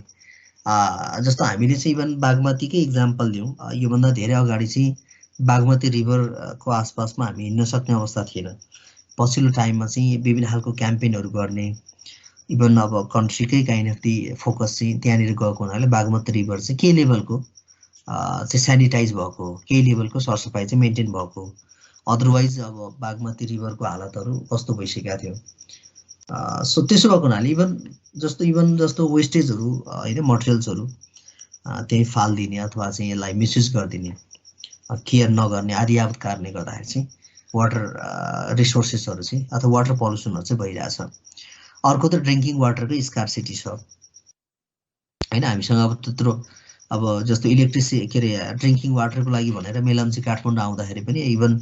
जस्तो हामीले चाहिँ इभन बागमतीकै इक्जाम्पल लिउँ, योभन्दा धेरै अगाडि चाहिँ बागमती रिभरको आसपासमा हामी हिँड्न सक्ने अवस्था थिएन। पछिल्लो टाइममा चाहिँ विभिन्न खालको क्याम्पेनहरू गर्ने, इभन अब कन्ट्रीकै काइन्ड अफ दि फोकस चाहिँ त्यहाँनिर गएको हुनाले बागमती रिभर चाहिँ केही लेभलको चाहिँ सेनिटाइज भएको, केही लेभलको सरसफाइ चाहिँ मेन्टेन भएको। अदरवाइज अब बागमती रिभरको हालतहरू कस्तो भइसकेका थियो। सो त्यसो भएको हुनाले इभन जस्तो वेस्टेजहरू होइन, मटेरियल्सहरू त्यही फालिदिने अथवा चाहिँ यसलाई मिसयुज गरिदिने, केयर नगर्ने आदि यावत कारणले गर्दाखेरि चाहिँ वाटर रिसोर्सेसहरू चाहिँ अथवा वाटर पल्युसनहरू चाहिँ भइरहेछ। अर्को त ड्रिङ्किङ वाटरकै स्कार्सिटी छ होइन। हामीसँग अब त्यत्रो अब जस्तो इलेक्ट्रिसिटी के अरे ड्रिङ्किङ वाटरको लागि भनेर मेलम्ची काठमाडौँ आउँदाखेरि पनि इभन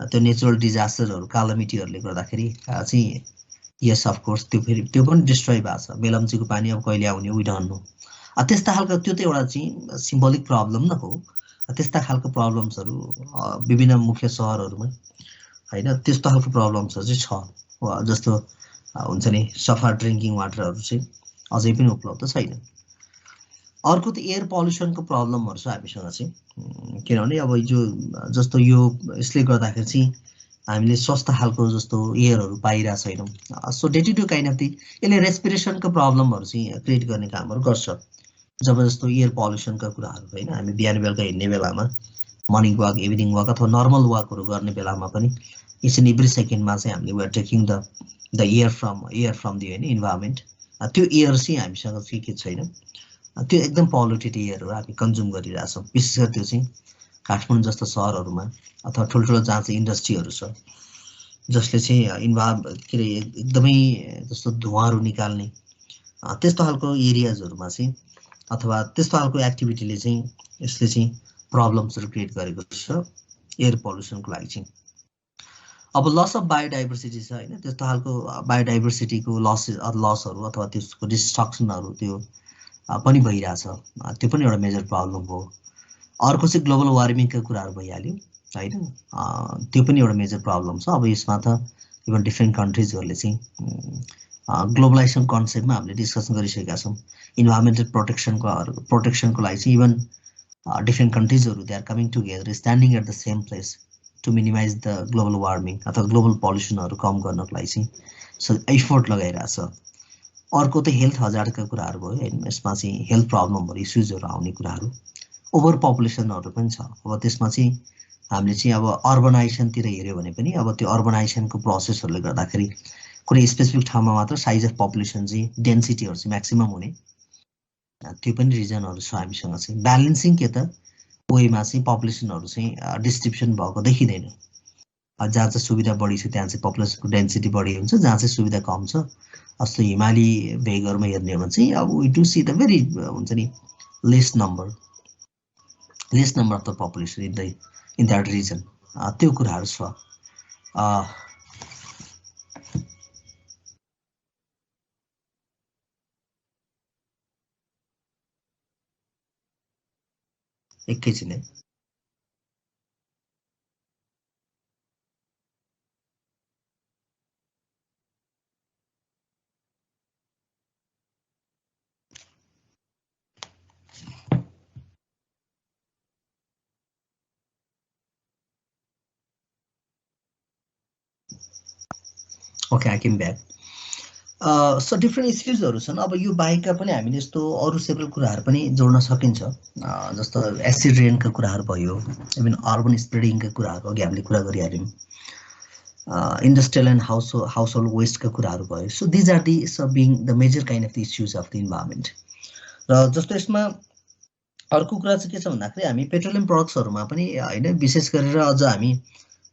त्यो नेचुरल डिजास्टरहरू कालामिटीहरूले गर्दाखेरि चाहिँ यस अफकोर्स त्यो पनि डिस्ट्रोय भएको छ। मेलम्चीको पानी अब कहिले आउने वी डोन्ट नो। त्यस्ता खालको त्यो त एउटा चाहिँ सिम्बोलिक प्रब्लम न हो। त्यस्ता खालको प्रब्लम्सहरू विभिन्न मुख्य सहरहरूमा होइन त्यस्तो खालको प्रब्लम्सहरू चाहिँ छ। जस्तो हुन्छ नि सफा ड्रिङ्किङ वाटरहरू चाहिँ अझै पनि उपलब्ध छैन। अर्को त एयर पल्युसनको प्रब्लमहरू छ हामीसँग चाहिँ, किनभने अब जो जस्तो यो यसले गर्दाखेरि चाहिँ हामीले स्वस्थ खालको जस्तो एयरहरू पाइरहेको छैनौँ। So day to day kind of the यसले रेस्पिरेसनको प्रब्लमहरू चाहिँ क्रिएट गर्ने कामहरू गर्छ। जब जस्तो एयर पल्युसनका कुराहरू होइन, हामी बिहान बेलुका हिँड्ने बेलामा मर्निङ वाक, इभिनिङ वाक अथवा नर्मल वाकहरू गर्ने बेलामा पनि इच एन्ड एभ्री सेकेन्डमा चाहिँ हामीले we are taking the air from the होइन इन्भाइरोमेन्ट। त्यो एयर चाहिँ हामीसँग चाहिँ के छैन, त्यो एकदम पल्युटेड एयरहरू हामी कन्ज्युम गरिरहेछौँ। विशेष गरी त्यो चाहिँ काठमाडौँ जस्तो सहरहरूमा अथवा ठुल्ठुलो जहाँ चाहिँ इन्डस्ट्रीहरू छ जसले चाहिँ के अरे एकदमै जस्तो धुवाँहरू निकाल्ने त्यस्तो खालको एरियाजहरूमा चाहिँ अथवा त्यस्तो खालको एक्टिभिटीले चाहिँ यसले चाहिँ प्रब्लम्सहरू क्रिएट गरेको छ एयर पल्युसनको लागि चाहिँ। अब लस अफ बायोडाइभर्सिटी छ होइन, त्यस्तो खालको बायोडाइभर्सिटीको लसहरू अथवा त्यसको डिस्ट्रक्सनहरू त्यो पनि भइरहेछ। त्यो पनि एउटा मेजर प्रब्लम हो। अर्को चाहिँ ग्लोबल वार्मिङका कुराहरू भइहाल्यो होइन, त्यो पनि एउटा मेजर प्रब्लम छ। अब यसमा त इभन डिफ्रेन्ट कन्ट्रिजहरूले चाहिँ ग्लोबलाइजेसन कन्सेप्टमा हामीले डिस्कसन गरिसकेका छौँ। इन्भाइरोमेन्टल प्रोटेक्सनको लागि चाहिँ इभन डिफ्रेन्ट कन्ट्रिजहरू they are coming together standing at the same place to minimize the global warming अथवा ग्लोबल पल्युसनहरू कम गर्नको लागि चाहिँ एफोर्ट लगाइरहेछ। अर्को त हेल्थ हजार्डका कुराहरू भयो होइन, यसमा चाहिँ हेल्थ प्रब्लमहरू इस्युजहरू आउने कुराहरू, ओभर पपुलेसनहरू पनि छ। अब त्यसमा चाहिँ हामीले चाहिँ अब अर्बनाइजेसनतिर हेऱ्यो भने पनि अब त्यो अर्बनाइजेसनको प्रोसेसहरूले गर्दाखेरि कुनै स्पेसिफिक ठाउँमा मात्र साइज अफ पपुलेसन चाहिँ डेन्सिटीहरू चाहिँ म्याक्सिमम हुने त्यो पनि रिजनहरू छ हामीसँग चाहिँ। ब्यालेन्सिङ के त वेमा चाहिँ पपुलेसनहरू चाहिँ डिस्ट्रिब्युसन भएको देखिँदैन। जहाँ चाहिँ सुविधा बढी छ त्यहाँ चाहिँ पपुलेसनको डेन्सिटी बढी हुन्छ, जहाँ चाहिँ सुविधा कम छ जस्तो हिमाली भेगहरूमा हेर्ने हो भने चाहिँ अब we do see the very हुन्छ नि less number of the population in that region. त्यो कुराहरू छ। एकैछिन है। Okay I came back. So different इस्युजहरू छन्। अब यो बाहेकका पनि हामीले यस्तो अरू सेभरल कुराहरू पनि जोड्न सकिन्छ। जस्तो एसिड रेनका कुराहरू भयो, इभन अर्बन स्प्रेडिङका कुराहरू अघि हामीले कुरा गरिहाल्यौँ, इन्डस्ट्रियल एन्ड हाउस होल्ड वेस्टका कुराहरू भयो। So these are the being the major kind of the issues of the environment. र जस्तो यसमा अर्को कुरा चाहिँ के छ भन्दाखेरि हामी पेट्रोलियम प्रडक्ट्सहरूमा पनि होइन विशेष गरेर अझ हामी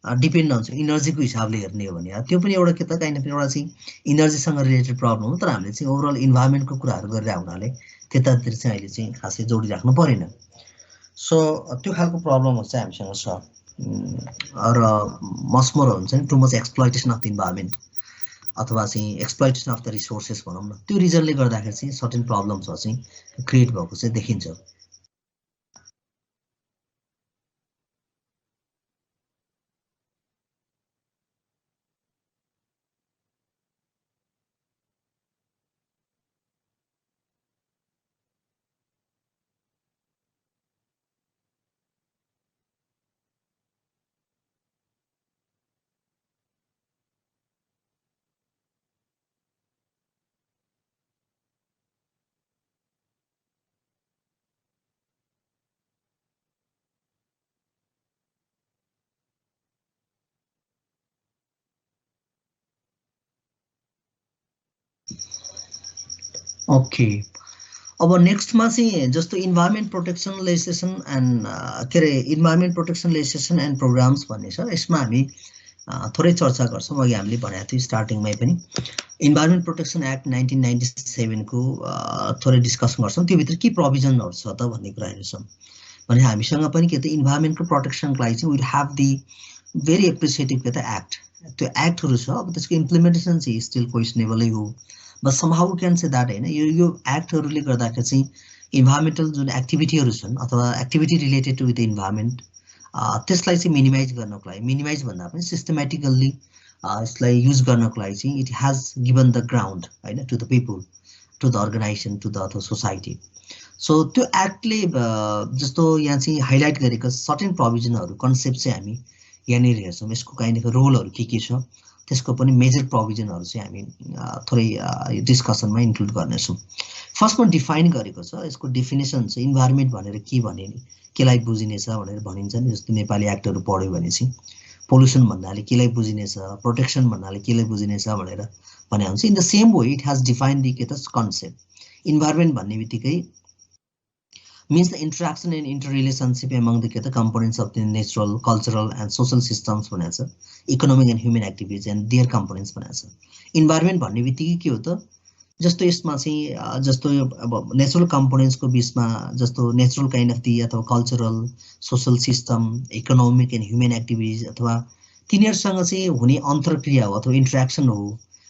डिपेन्ड हुन्छ इनर्जीको हिसाबले हेर्ने हो भने त्यो पनि एउटा के त काइन्ड अफ एउटा चाहिँ इनर्जीसँग रिलेटेड प्रब्लम हो। तर हामीले चाहिँ ओभरअल इन्भाइरोमेन्टको कुराहरू गरेर हुनाले त्यतातिर चाहिँ अहिले चाहिँ खासै जोडिराख्नु परेन। सो त्यो खालको प्रब्लमहरू चाहिँ हामीसँग छ। र मसमोर हुन्छ नि too much exploitation of the environment अथवा चाहिँ एक्सप्लोइटेसन अफ द रिसोर्सेस भनौँ न, त्यो रिजनले गर्दाखेरि चाहिँ सर्टेन प्रब्लम्सहरू चाहिँ क्रिएट भएको चाहिँ देखिन्छ। ओके, अब नेक्स्टमा चाहिँ जस्तो इन्भाइरोमेन्ट प्रोटेक्सन लेजिस्लेसन एन्ड के अरे environment protection legislation and programmes भन्ने छ। यसमा हामी थोरै चर्चा गर्छौँ। अघि हामीले भनेको थियो स्टार्टिङमै पनि इन्भाइरोमेन्ट प्रोटेक्सन एक्ट 1997 को थोरै डिस्कसन गर्छौँ। त्योभित्र के प्रोभिजनहरू छ त भन्ने कुराहरू छ भने हामीसँग पनि के त इन्भाइरोमेन्टको प्रोटेक्सनको लागि चाहिँ will have the very appreciative के त एक्ट, त्यो एक्टहरू छ। अब त्यसको इम्प्लिमेन्टेसन चाहिँ स्टिल क्वेसनेबलै हो, but somehow can say that होइन। यो एक्टहरूले गर्दाखेरि चाहिँ इन्भाइरोमेन्टल जुन एक्टिभिटीहरू छन् अथवा activity related to the environment त्यसलाई चाहिँ मिनिमाइज गर्नको लागि, मिनिमाइज भन्दा पनि सिस्टमेटिकल्ली यसलाई युज गर्नको लागि चाहिँ it has given the ground होइन to the people, to the organisation, to the अथवा सोसाइटी। सो त्यो एक्टले जस्तो यहाँ चाहिँ हाइलाइट गरेको सर्टेन प्रोभिजनहरू कन्सेप्ट चाहिँ हामी यहाँनिर हेर्छौँ। यसको काइन्ड अफ रोलहरू के छ, त्यसको पनि मेजर प्रोभिजनहरू चाहिँ हामी थोरै डिस्कसनमा इन्क्लुड गर्नेछौँ। फर्स्टमा डिफाइन गरेको छ, यसको डेफिनेसन चाहिँ इन्भाइरोमेन्ट भनेर के भने नि, केलाई बुझिनेछ भनेर भनिन्छ नि। जस्तो नेपाली एक्टहरू पढ्यो भने चाहिँ पोल्युसन भन्नाले केलाई बुझिनेछ, प्रोटेक्सन भन्नाले केलाई बुझिनेछ भनेर भने हुन्छ। In the same way it has define the के त कन्सेप्ट। इन्भाइरोमेन्ट भन्ने बित्तिकै means the interaction and interrelationship among the components of the natural, cultural and social systems भनेको छ, economic and human activities and their components भनेको छ। इन्भाइरोमेन्ट भन्ने बित्तिकै के हो त, जस्तो यसमा चाहिँ जस्तो अब नेचुरल कम्पोनेन्ट्सको बिचमा जस्तो नेचुरल काइन्ड अफ दि अथवा cultural, social system, economic and human activities अथवा तिनीहरूसँग चाहिँ हुने अन्तर्क्रिया हो अथवा इन्ट्रेक्सन हो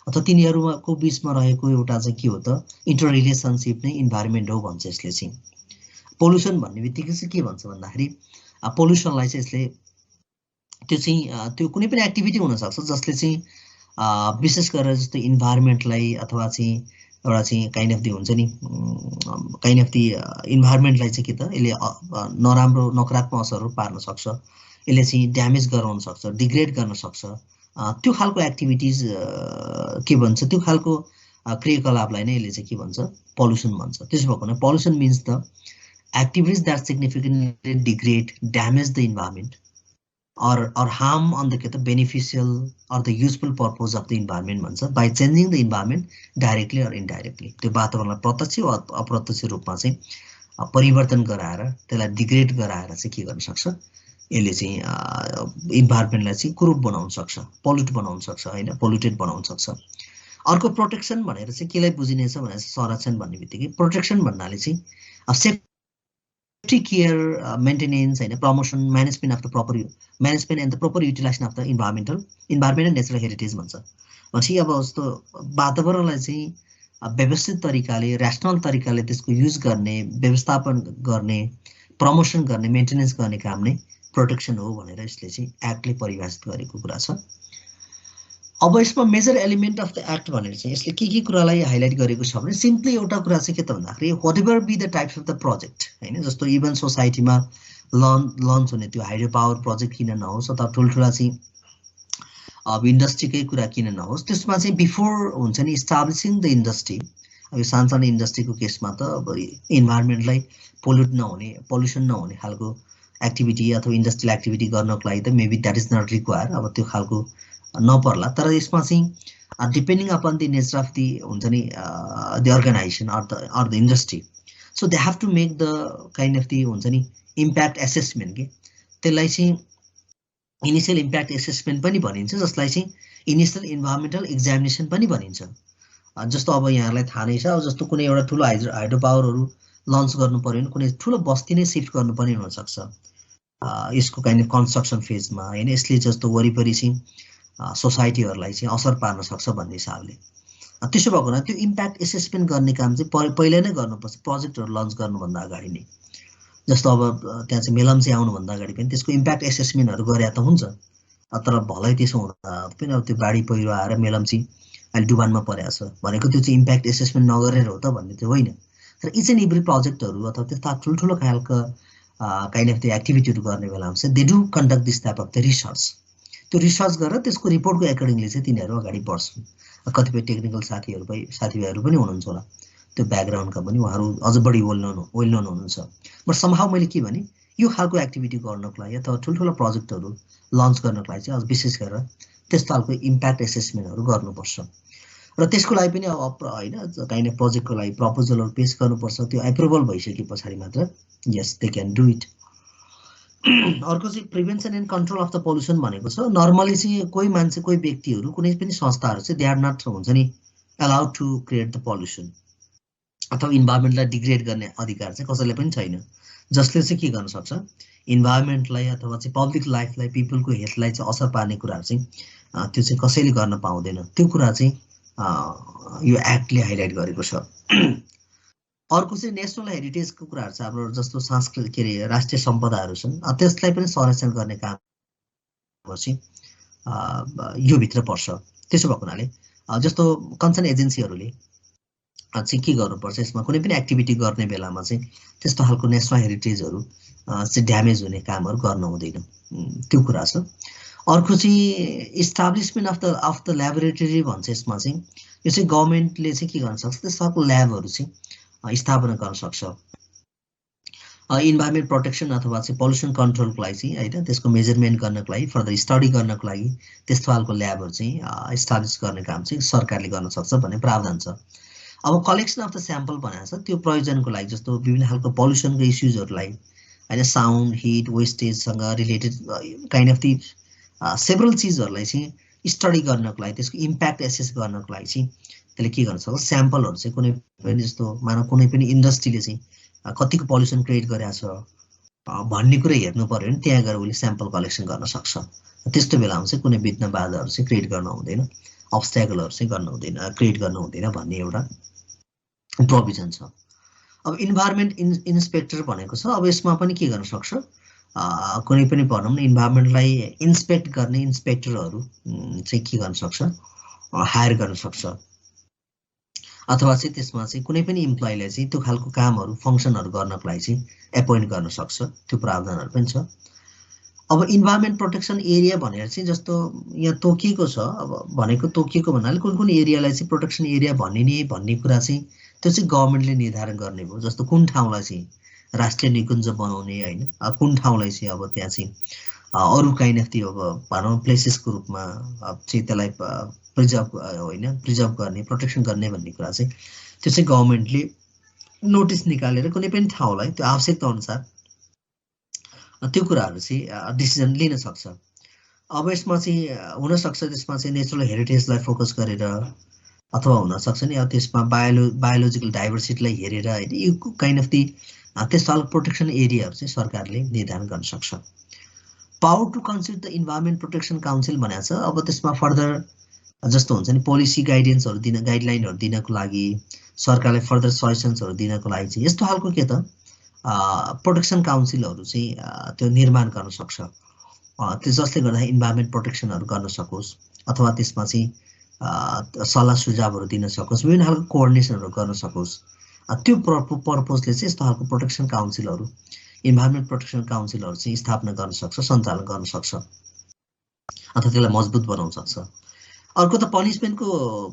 अथवा तिनीहरूको बिचमा रहेको एउटा चाहिँ के हो त इन्टर रिलेसनसिप नै इन्भाइरोमेन्ट हो भन्छ यसले चाहिँ। पोल्युसन भन्ने बित्तिकै चाहिँ के भन्छ भन्दाखेरि पोल्युसनलाई चाहिँ यसले त्यो चाहिँ त्यो कुनै पनि एक्टिभिटी हुनसक्छ जसले चाहिँ विशेष गरेर जस्तो इन्भाइरोमेन्टलाई अथवा चाहिँ एउटा चाहिँ काइन्ड अफ दि हुन्छ नि काइन्ड अफ दि इन्भाइरोमेन्टलाई चाहिँ के त यसले नराम्रो नकारात्मक असरहरू पार्न सक्छ, यसले चाहिँ ड्यामेज गराउन सक्छ, डिग्रेड गर्न सक्छ। त्यो खालको एक्टिभिटिज के भन्छ, त्यो खालको क्रियाकलापलाई नै यसले चाहिँ के भन्छ, पोल्युसन भन्छ। त्यसो भएको हुनाले pollution means the activities that significantly degrade, damage the environment or harm on the beneficial or the useful purpose of the environment भन्छ, by changing the environment directly or indirectly। त्यो वातावरणलाई प्रत्यक्ष वा अप्रत्यक्ष रूपमा चाहिँ परिवर्तन गराएर त्यसलाई डिग्रेड गराएर चाहिँ के गर्न सक्छ, यसले चाहिँ इन्भाइरोमेन्टलाई चाहिँ कुरूप बनाउन सक्छ, पोल्युट बनाउन सक्छ होइन, पोल्युटेड बनाउन सक्छ। अर्को प्रोटेक्सन भनेर चाहिँ केलाई बुझिनेछ भने संरक्षण भन्ने बित्तिकै प्रोटेक्सन भन्नाले चाहिँ सेफ्टी केयर, मेन्टेनेन्स होइन, promotion, management of the proper management and the proper utilisation of the environment and natural heritage भन्छ। भनेपछि अब जस्तो वातावरणलाई चाहिँ व्यवस्थित तरिकाले, ऱ्यासनल तरिकाले त्यसको युज गर्ने, व्यवस्थापन गर्ने, प्रमोसन गर्ने, मेन्टेनेन्स गर्ने काम नै प्रोटेक्सन हो भनेर यसले चाहिँ एक्टले परिभाषित गरेको कुरा छ। अब यसमा major element of the act भनेर चाहिँ यसले के कुरालाई हाइलाइट गरेको छ भने सिम्पली एउटा कुरा चाहिँ के त भन्दाखेरि whatever be the types of the project होइन, जस्तो इभन सोसाइटीमा लन्च हुने त्यो हाइड्रो पावर प्रोजेक्ट किन नहोस् अथवा ठुल्ठुला चाहिँ अब इन्डस्ट्रीकै कुरा किन नहोस्, त्यसमा चाहिँ बिफोर हुन्छ नि इस्टाब्लिसिङ द इन्डस्ट्री, अब यो सानसानो इन्डस्ट्रीको केसमा त अब इन्भाइरोमेन्टलाई पोल्युसन नहुने खालको एक्टिभिटी अथवा इन्डस्ट्रियल एक्टिभिटी गर्नको लागि त maybe that is not require, अब त्यो खालको नपर्ला। तर यसमा चाहिँ depending upon the nature of the हुन्छ नि the organisation or the industry, so they have to make the kind of the हुन्छ नि इम्प्याक्ट एसेसमेन्ट के, त्यसलाई चाहिँ इनिसियल इम्प्याक्ट एसेसमेन्ट पनि भनिन्छ, जसलाई चाहिँ इनिसियल इन्भाइरोमेन्टल एक्जामिनेसन पनि भनिन्छ। जस्तो अब यहाँलाई थाहा नै छ, अब जस्तो कुनै एउटा ठुलो हाइड्रो पावरहरू लन्च गर्नु पर्यो भने कुनै ठुलो बस्ती नै सिफ्ट गर्नुपर्ने हुनसक्छ यसको काइन्ड अफ कन्स्ट्रक्सन फेजमा होइन, यसले जस्तो वरिपरि चाहिँ सोसाइटीहरूलाई चाहिँ असर पार्न सक्छ भन्ने हिसाबले। त्यसो भएको हुनाले त्यो इम्प्याक्ट एसेसमेन्ट गर्ने काम चाहिँ पहिला नै गर्नुपर्छ प्रोजेक्टहरू लन्च गर्नुभन्दा अगाडि नै। जस्तो अब त्यहाँ चाहिँ मेलम चाहिँ आउनुभन्दा अगाडि पनि त्यसको इम्प्याक्ट एसेसमेन्टहरू गरे त हुन्छ, तर भलै त्यसो हुँदा पनि अब त्यो बाढी पहिरो आएर मेलम चाहिँ अहिले डुबानमा परेको छ भनेको त्यो चाहिँ इम्प्याक्ट एसेसमेन्ट नगरेर हो त भन्ने चाहिँ होइन। तर इच एन्ड एभ्री प्रोजेक्टहरू अथवा त्यस्ता ठुल्ठुलो खालको काइन्ड अफ त्यो एक्टिभिटीहरू गर्ने बेलामा चाहिँ they do conduct this type of the research. त्यो रिसर्च गरेर त्यसको रिपोर्टको एकोर्डिङली चाहिँ तिनीहरू अगाडि बढ्छन्। कतिपय टेक्निकल साथीभाइहरू पनि हुनुहुन्छ होला त्यो ब्याकग्राउन्डका पनि, उहाँहरू अझ बढी वेल नोन हुनुहुन्छ। बट समहाउ मैले के भने यो खालको एक्टिभिटी गर्नको लागि अथवा ठुल्ठुलो प्रोजेक्टहरू लन्च गर्नको लागि चाहिँ अझ विशेष गरेर त्यस्तो खालको इम्प्याक्ट एसेसमेन्टहरू गर्नुपर्छ। र त्यसको लागि पनि अब हैन काइन्ड अफ प्रोजेक्टको लागि प्रपोजलहरु पेश गर्नुपर्छ त्यो एप्रुभल भइसके पछाडी मात्र yes they can do it अर्को चाहिँ prevention and control of the pollution भनेको छ नर्मली चाहिँ कोही मान्छे कोही व्यक्तिहरु कुनै पनि संस्थाहरु चाहिँ दे आर नट हुन्छ नि allowed to create the pollution अथवा इन्भाइरोमेन्टलाई डिग्रेड गर्ने अधिकार चाहिँ कसैले पनि छैन जसले चाहिँ के गर्न सक्छ इन्भाइरोमेन्टलाई अथवा चाहिँ पब्लिक लाइफलाई पिपलको हेल्थलाई चाहिँ असर पार्ने कुराहरु चाहिँ त्यो चाहिँ कसैले गर्न पाउँदैन त्यो कुरा चाहिँ यो एक्टले हाइलाइट गरेको छ अर्को चाहिँ नेशनल हेरिटेजको कुराहरु छ हाम्रो जस्तो सांस्कृतिक के रे राष्ट्रिय सम्पदाहरु छन् त्यसलाई पनि संरक्षण गर्ने काम चाहिँ यो भित्र पर्छ त्यसो भएको हुनाले जस्तो कन्सर्न एजेन्सीहरुले चाहिँ के गर्नुपर्छ यसमा कुनै पनि एक्टिभिटी गर्ने बेलामा चाहिँ त्यस्तो खालको नेशनल हेरिटेजहरु चाहिँ ड्यामेज हुने कामहरु गर्न हुँदैन त्यो कुरा छ अर्को चाहिँ इस्टाब्लिशमेन्ट अफ द ल्याबोरेटरी भन्छ यसमा चाहिँ यो चाहिँ गभर्नमेन्टले चाहिँ के गर्न सक्छ त्यस्तो ल्याबहरु चाहिँ स्थापना गर्न सक्छ इन्भाइरोमेन्ट प्रोटेक्सन अथवा चाहिँ पोल्युसन कन्ट्रोलको लागि चाहिँ हैन त्यसको मेजरमेन्ट गर्नको लागि फर्दर स्टडी गर्नको लागि त्यस्तो खालको ल्याबहरु चाहिँ इस्टाब्लिश गर्ने काम चाहिँ सरकारले गर्न सक्छ भन्ने प्रावधान छ अब कलेक्सन अफ द स्याम्पल भनेको छ त्यो प्रयोजनको लागि जस्तो विभिन्न खालको पोल्युसनको इश्यूजहरुलाई हैन साउन्ड हिट वेस्टेजसँग related kind of the several चीजहरुलाई चाहिँ स्टडी गर्नको लागि त्यसको इम्प्याक्ट एसेस गर्नको लागि चाहिँ त्यसले के गर्न सक्छ स्याम्पलहरु चाहिँ कुनै पनि जस्तो मानव कुनै पनि इन्डस्ट्रीले चाहिँ कतिको पोल्युसन क्रिएट गरेको छ भन्ने कुरा हेर्नु पर्यो भने त्यहाँ गएर उले स्याम्पल कलेक्सन गर्न सक्छ त्यस्तो बेलामा चाहिँ कुनै विघ्न बाधाहरु चाहिँ क्रिएट गर्न हुँदैन अब्स्ट्याकलहरु चाहिँ गर्न हुँदैन क्रिएट गर्न हुँदैन भन्ने एउटा प्रोभिजन छ अब इन्भाइरोमेन्ट इन्स्पेक्टर भनेको छ अब यसमा पनि के गर्न सक्छ कुनै पनि भनौं न इन्भाइरोमेन्टलाई इन्स्पेक्ट गर्ने इन्स्पेक्टरहरु चाहिँ के गर्न सक्छ हायर गर्न सक्छ अथवा चाहिँ त्यसमा चाहिँ कुनै पनि इम्प्लोइलाई चाहिँ त्यो खालको कामहरु फंक्सनहरु गर्नको लागि चाहिँ एपोइन्ट गर्न सक्छ त्यो प्रावधानहरु पनि छ अब इन्भाइरोमेन्ट प्रोटेक्सन एरिया भनेर चाहिँ जस्तो यहाँ तोकिएको छ अब भनेको तोकिएको भन्नाले कुन कुन एरियालाई चाहिँ प्रोटेक्सन एरिया भनिने भन्ने कुरा चाहिँ त्यो चाहिँ गभर्नमेन्टले निर्धारण गर्ने भयो जस्तो कुन ठाउँलाई चाहिँ राष्ट्रिय निकुञ्ज बनाउने हैन कुन ठाउँलाई चाहिँ अब त्यहाँ चाहिँ अरु काइन्ड अफ त्यो अब भनौं प्लेसेसको रूपमा चाहिँ त्यसलाई प्रिजर्भ गर्ने प्रोटेक्सन गर्ने भन्ने कुरा चाहिँ त्यो चाहिँ गभर्नमेन्टले नोटिस निकालेर कुनै पनि ठाउँलाई त्यो आवश्यकता अनुसार त्यो कुराहरु चाहिँ डिसिजन लिन सक्छ अब यसमा चाहिँ हुन सक्छ त्यसमा चाहिँ नेचरल हेरिटेजलाई फोकस गरेर अथवा हुन सक्छ नि अब त्यसमा बायोलोजिकल डाइभर्सिटीलाई हेरेर हैन यो काइन्ड अफ दी त्यस्तो प्रोटेक्सन एरियाहरु चाहिँ सरकारले निर्धारण गर्न सक्छ power to consider the environment protection council भनेको छ अब त्यसमा फर्दर जस्तो हुन्छ नि पोलिसी गाइडेन्सहरु दिन गाइडलाइनहरु दिनको लागि सरकारले फर्दर सजेसन्सहरु दिनको लागि चाहिँ यस्तो खालको के त प्रोटेक्सन काउन्सिलहरु चाहिँ त्यो निर्माण गर्न सक्छ त्यो जसले गर्दा इन्भाइरोमेन्ट प्रोटेक्सनहरु गर्न सकोस् अथवा त्यसमा चाहिँ सल्लाह सुझावहरु दिन सकोस् विभिन्न खालको कोअर्डिनेसनहरु गर्न सकोस् त्यो पर्पजले चाहिँ यस्तो खालको प्रोटेक्सन काउन्सिलहरु इन्भाइरोमेन्ट प्रोटेक्सन काउन्सिलहरु चाहिँ स्थापना गर्न सक्छ सञ्चालन गर्न सक्छ अथवा त्यसलाई मजबुत बनाउन सक्छ अर्को त पनिशमेन्टको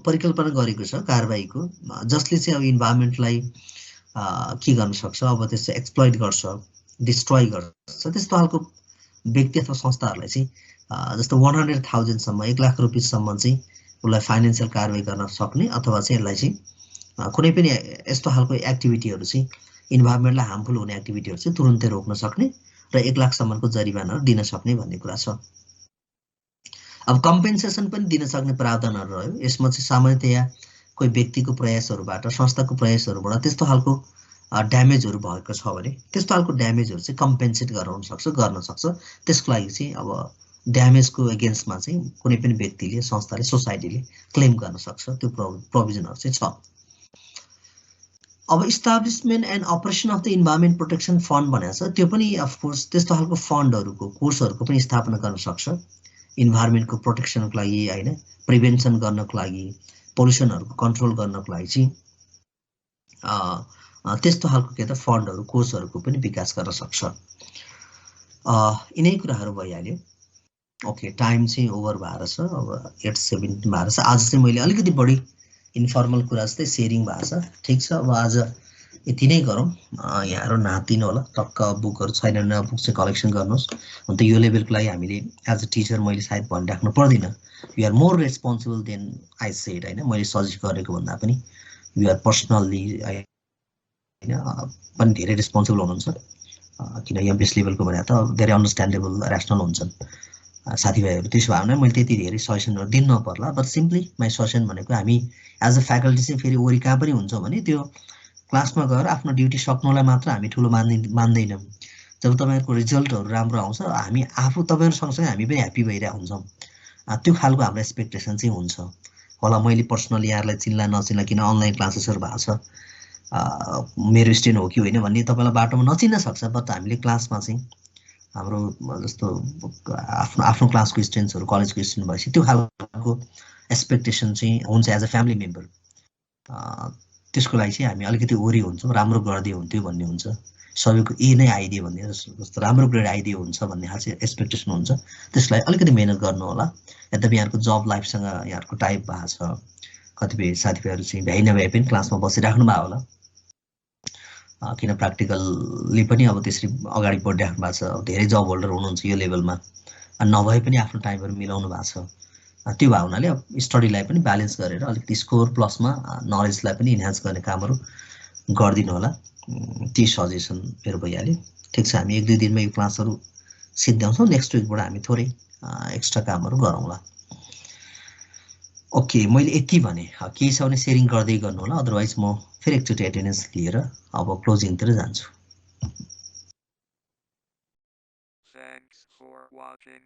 परिकल्पना गरेको छ कारबाहीको जसले चाहिँ अब इन्भाइरोमेन्टलाई के गर्न सक्छ अब त्यसले एक्सप्लोइट गर्छ डिस्ट्रोय गर्छ त्यस्तो खालको व्यक्ति अथवा संस्थाहरुलाई चाहिँ जस्तो 100,000 सम्म 1 लाख रुपैयाँ सम्म चाहिँ उलाई फाइनान्शियल कारबाही गर्न सक्ने अथवा चाहिँ यसलाई चाहिँ कुनै पनि यस्तो खालको एक्टिभिटीहरु चाहिँ इन्भाइरोमेन्टलाई हार्मफुल हुने एक्टिभिटीहरु चाहिँ तुरुन्तै रोक्न सक्ने र 1 लाख सम्मको जरिवानाहरु दिन सक्ने भन्ने कुरा छ अब कम्पेन्सेसन पनि दिन सक्ने प्रावधानहरु रह्यो यसमा चाहिँ सामान्यतया कोही व्यक्तिको प्रयासहरुबाट संस्थाको प्रयासहरुबाट त्यस्तो खालको ड्यामेजहरु भएको छ भने त्यस्तो खालको ड्यामेजहरु चाहिँ कम्पेन्सेट गराउन सक्छ गर्न सक्छ त्यसको लागि चाहिँ अब ड्यामेजको अगेन्स्टमा चाहिँ कुनै पनि व्यक्तिले संस्थाले सोसाइटीले क्लेम गर्न सक्छ त्यो प्रोभिजनहरु चाहिँ छ अब establishment and operation of the environment protection fund भनेको छ त्यो पनि अफ कोर्स त्यस्तो खालको फन्डहरुको कोर्सहरुको पनि स्थापना गर्न सक्छ इन्भाइरोमेन्टको प्रोटेक्सनको लागि हैन प्रिभेन्सन गर्नको लागि पोल्युसनहरुको कन्ट्रोल गर्नको लागि चाहिँ त्यस्तो खालको के त फन्डहरु कोर्सहरुको पनि विकास गर्न सक्छ यिनै कुराहरु भइहाल्यो ओके टाइम चाहिँ ओभर भएर छ अब 8:17 भएर छ आज चाहिँ मैले अलिकति बढी इन्फर्मल कुरा जस्तै शेयरिङ भएको छ ठीक छ अब आज यति नै गरौँ। यहाँहरू नातिनु होला, टक्क बुकहरू छैन भने बुक चाहिँ कलेक्सन गर्नुहोस्। हुन त यो लेभलको लागि हामीले एज अ टिचर मैले सायद भनिराख्नु पर्दैन, you are more responsible than I said होइन, मैले सजेस्ट गरेको भन्दा पनि यु आर पर्सनल्ली होइन पनि धेरै रेस्पोन्सिबल हुनुहुन्छ। किन यहाँ बेस लेभलको भने त धेरै अन्डरस्ट्यान्डेबल ऱ्यासनल हुन्छन् साथीभाइहरू। त्यसो भए भने मैले त्यति धेरै सजेसनहरू दिन नपर्ला, बट सिम्पली माई सजेसन भनेको हामी एज अ फ्याकल्टी चाहिँ फेरि वरि कहाँ पनि हुन्छ भने त्यो क्लासमा गएर आफ्नो ड्युटी सक्नुलाई मात्र हामी ठुलो मान्दैनौँ। जब तपाईँहरूको रिजल्टहरू राम्रो आउँछ हामी आफू तपाईँहरू सँगसँगै हामी पनि ह्याप्पी भइरहेको हुन्छौँ। त्यो खालको हाम्रो एक्सपेक्टेसन चाहिँ हुन्छ होला। मैले पर्सनली यहाँहरूलाई चिन्ला नचिन्ला किन अनलाइन क्लासेसहरू भएको छ, मेरो स्टुडेन्ट हो कि होइन भन्ने तपाईँलाई बाटोमा नचिन्न सक्छ, बट हामीले क्लासमा चाहिँ हाम्रो जस्तो आफ्नो क्लासको स्टुडेन्ट्सहरू कलेजको स्टुडेन्ट भएपछि त्यो खालको एक्सपेक्टेसन चाहिँ हुन्छ एज अ फ्यामिली मेम्बर। त्यसको लागि चाहिँ हामी अलिकति वरि हुन्छौँ, राम्रो गरिदियो हुन्थ्यो भन्ने हुन्छ, सबैको ए नै आइदियो भन्ने जस्तो राम्रो ग्रेड आइदियो हुन्छ भन्ने खालको एक्सपेक्टेसन हुन्छ। त्यसलाई अलिकति मेहनत गर्नु होला। यद्यपि यहाँको जब लाइफसँग यहाँको टाइप भएको छ, कतिपय साथीभाइहरू चाहिँ भ्याइ नभ्याइ पनि क्लासमा बसिराख्नु भएको होला, किन प्र्याक्टिकल्ली पनि अब त्यसरी अगाडि बढिराख्नु भएको छ। धेरै जब होल्डर हुनुहुन्छ यो लेभलमा, नभए पनि आफ्नो टाइमहरू मिलाउनु भएको छ। त्यो भएको हुनाले अब स्टडीलाई पनि ब्यालेन्स गरेर अलिकति स्कोर प्लसमा नलेजलाई पनि इन्हान्स गर्ने कामहरू गरिदिनु होला। त्यही सजेसन मेरो भइहाल्यो। ठिक छ, हामी 1-2 दिनमा यो क्लासहरू सिद्ध्याउँछौँ। नेक्स्ट विकबाट हामी थोरै एक्स्ट्रा कामहरू गरौँला। ओके, मैले यति भने, केही छ भने सेयरिङ गर्दै गर्नु होला, अदरवाइज म फेरि एकचोटि एटेन्डेन्स लिएर अब क्लोजिङतिर जान्छु। Thanks for watching.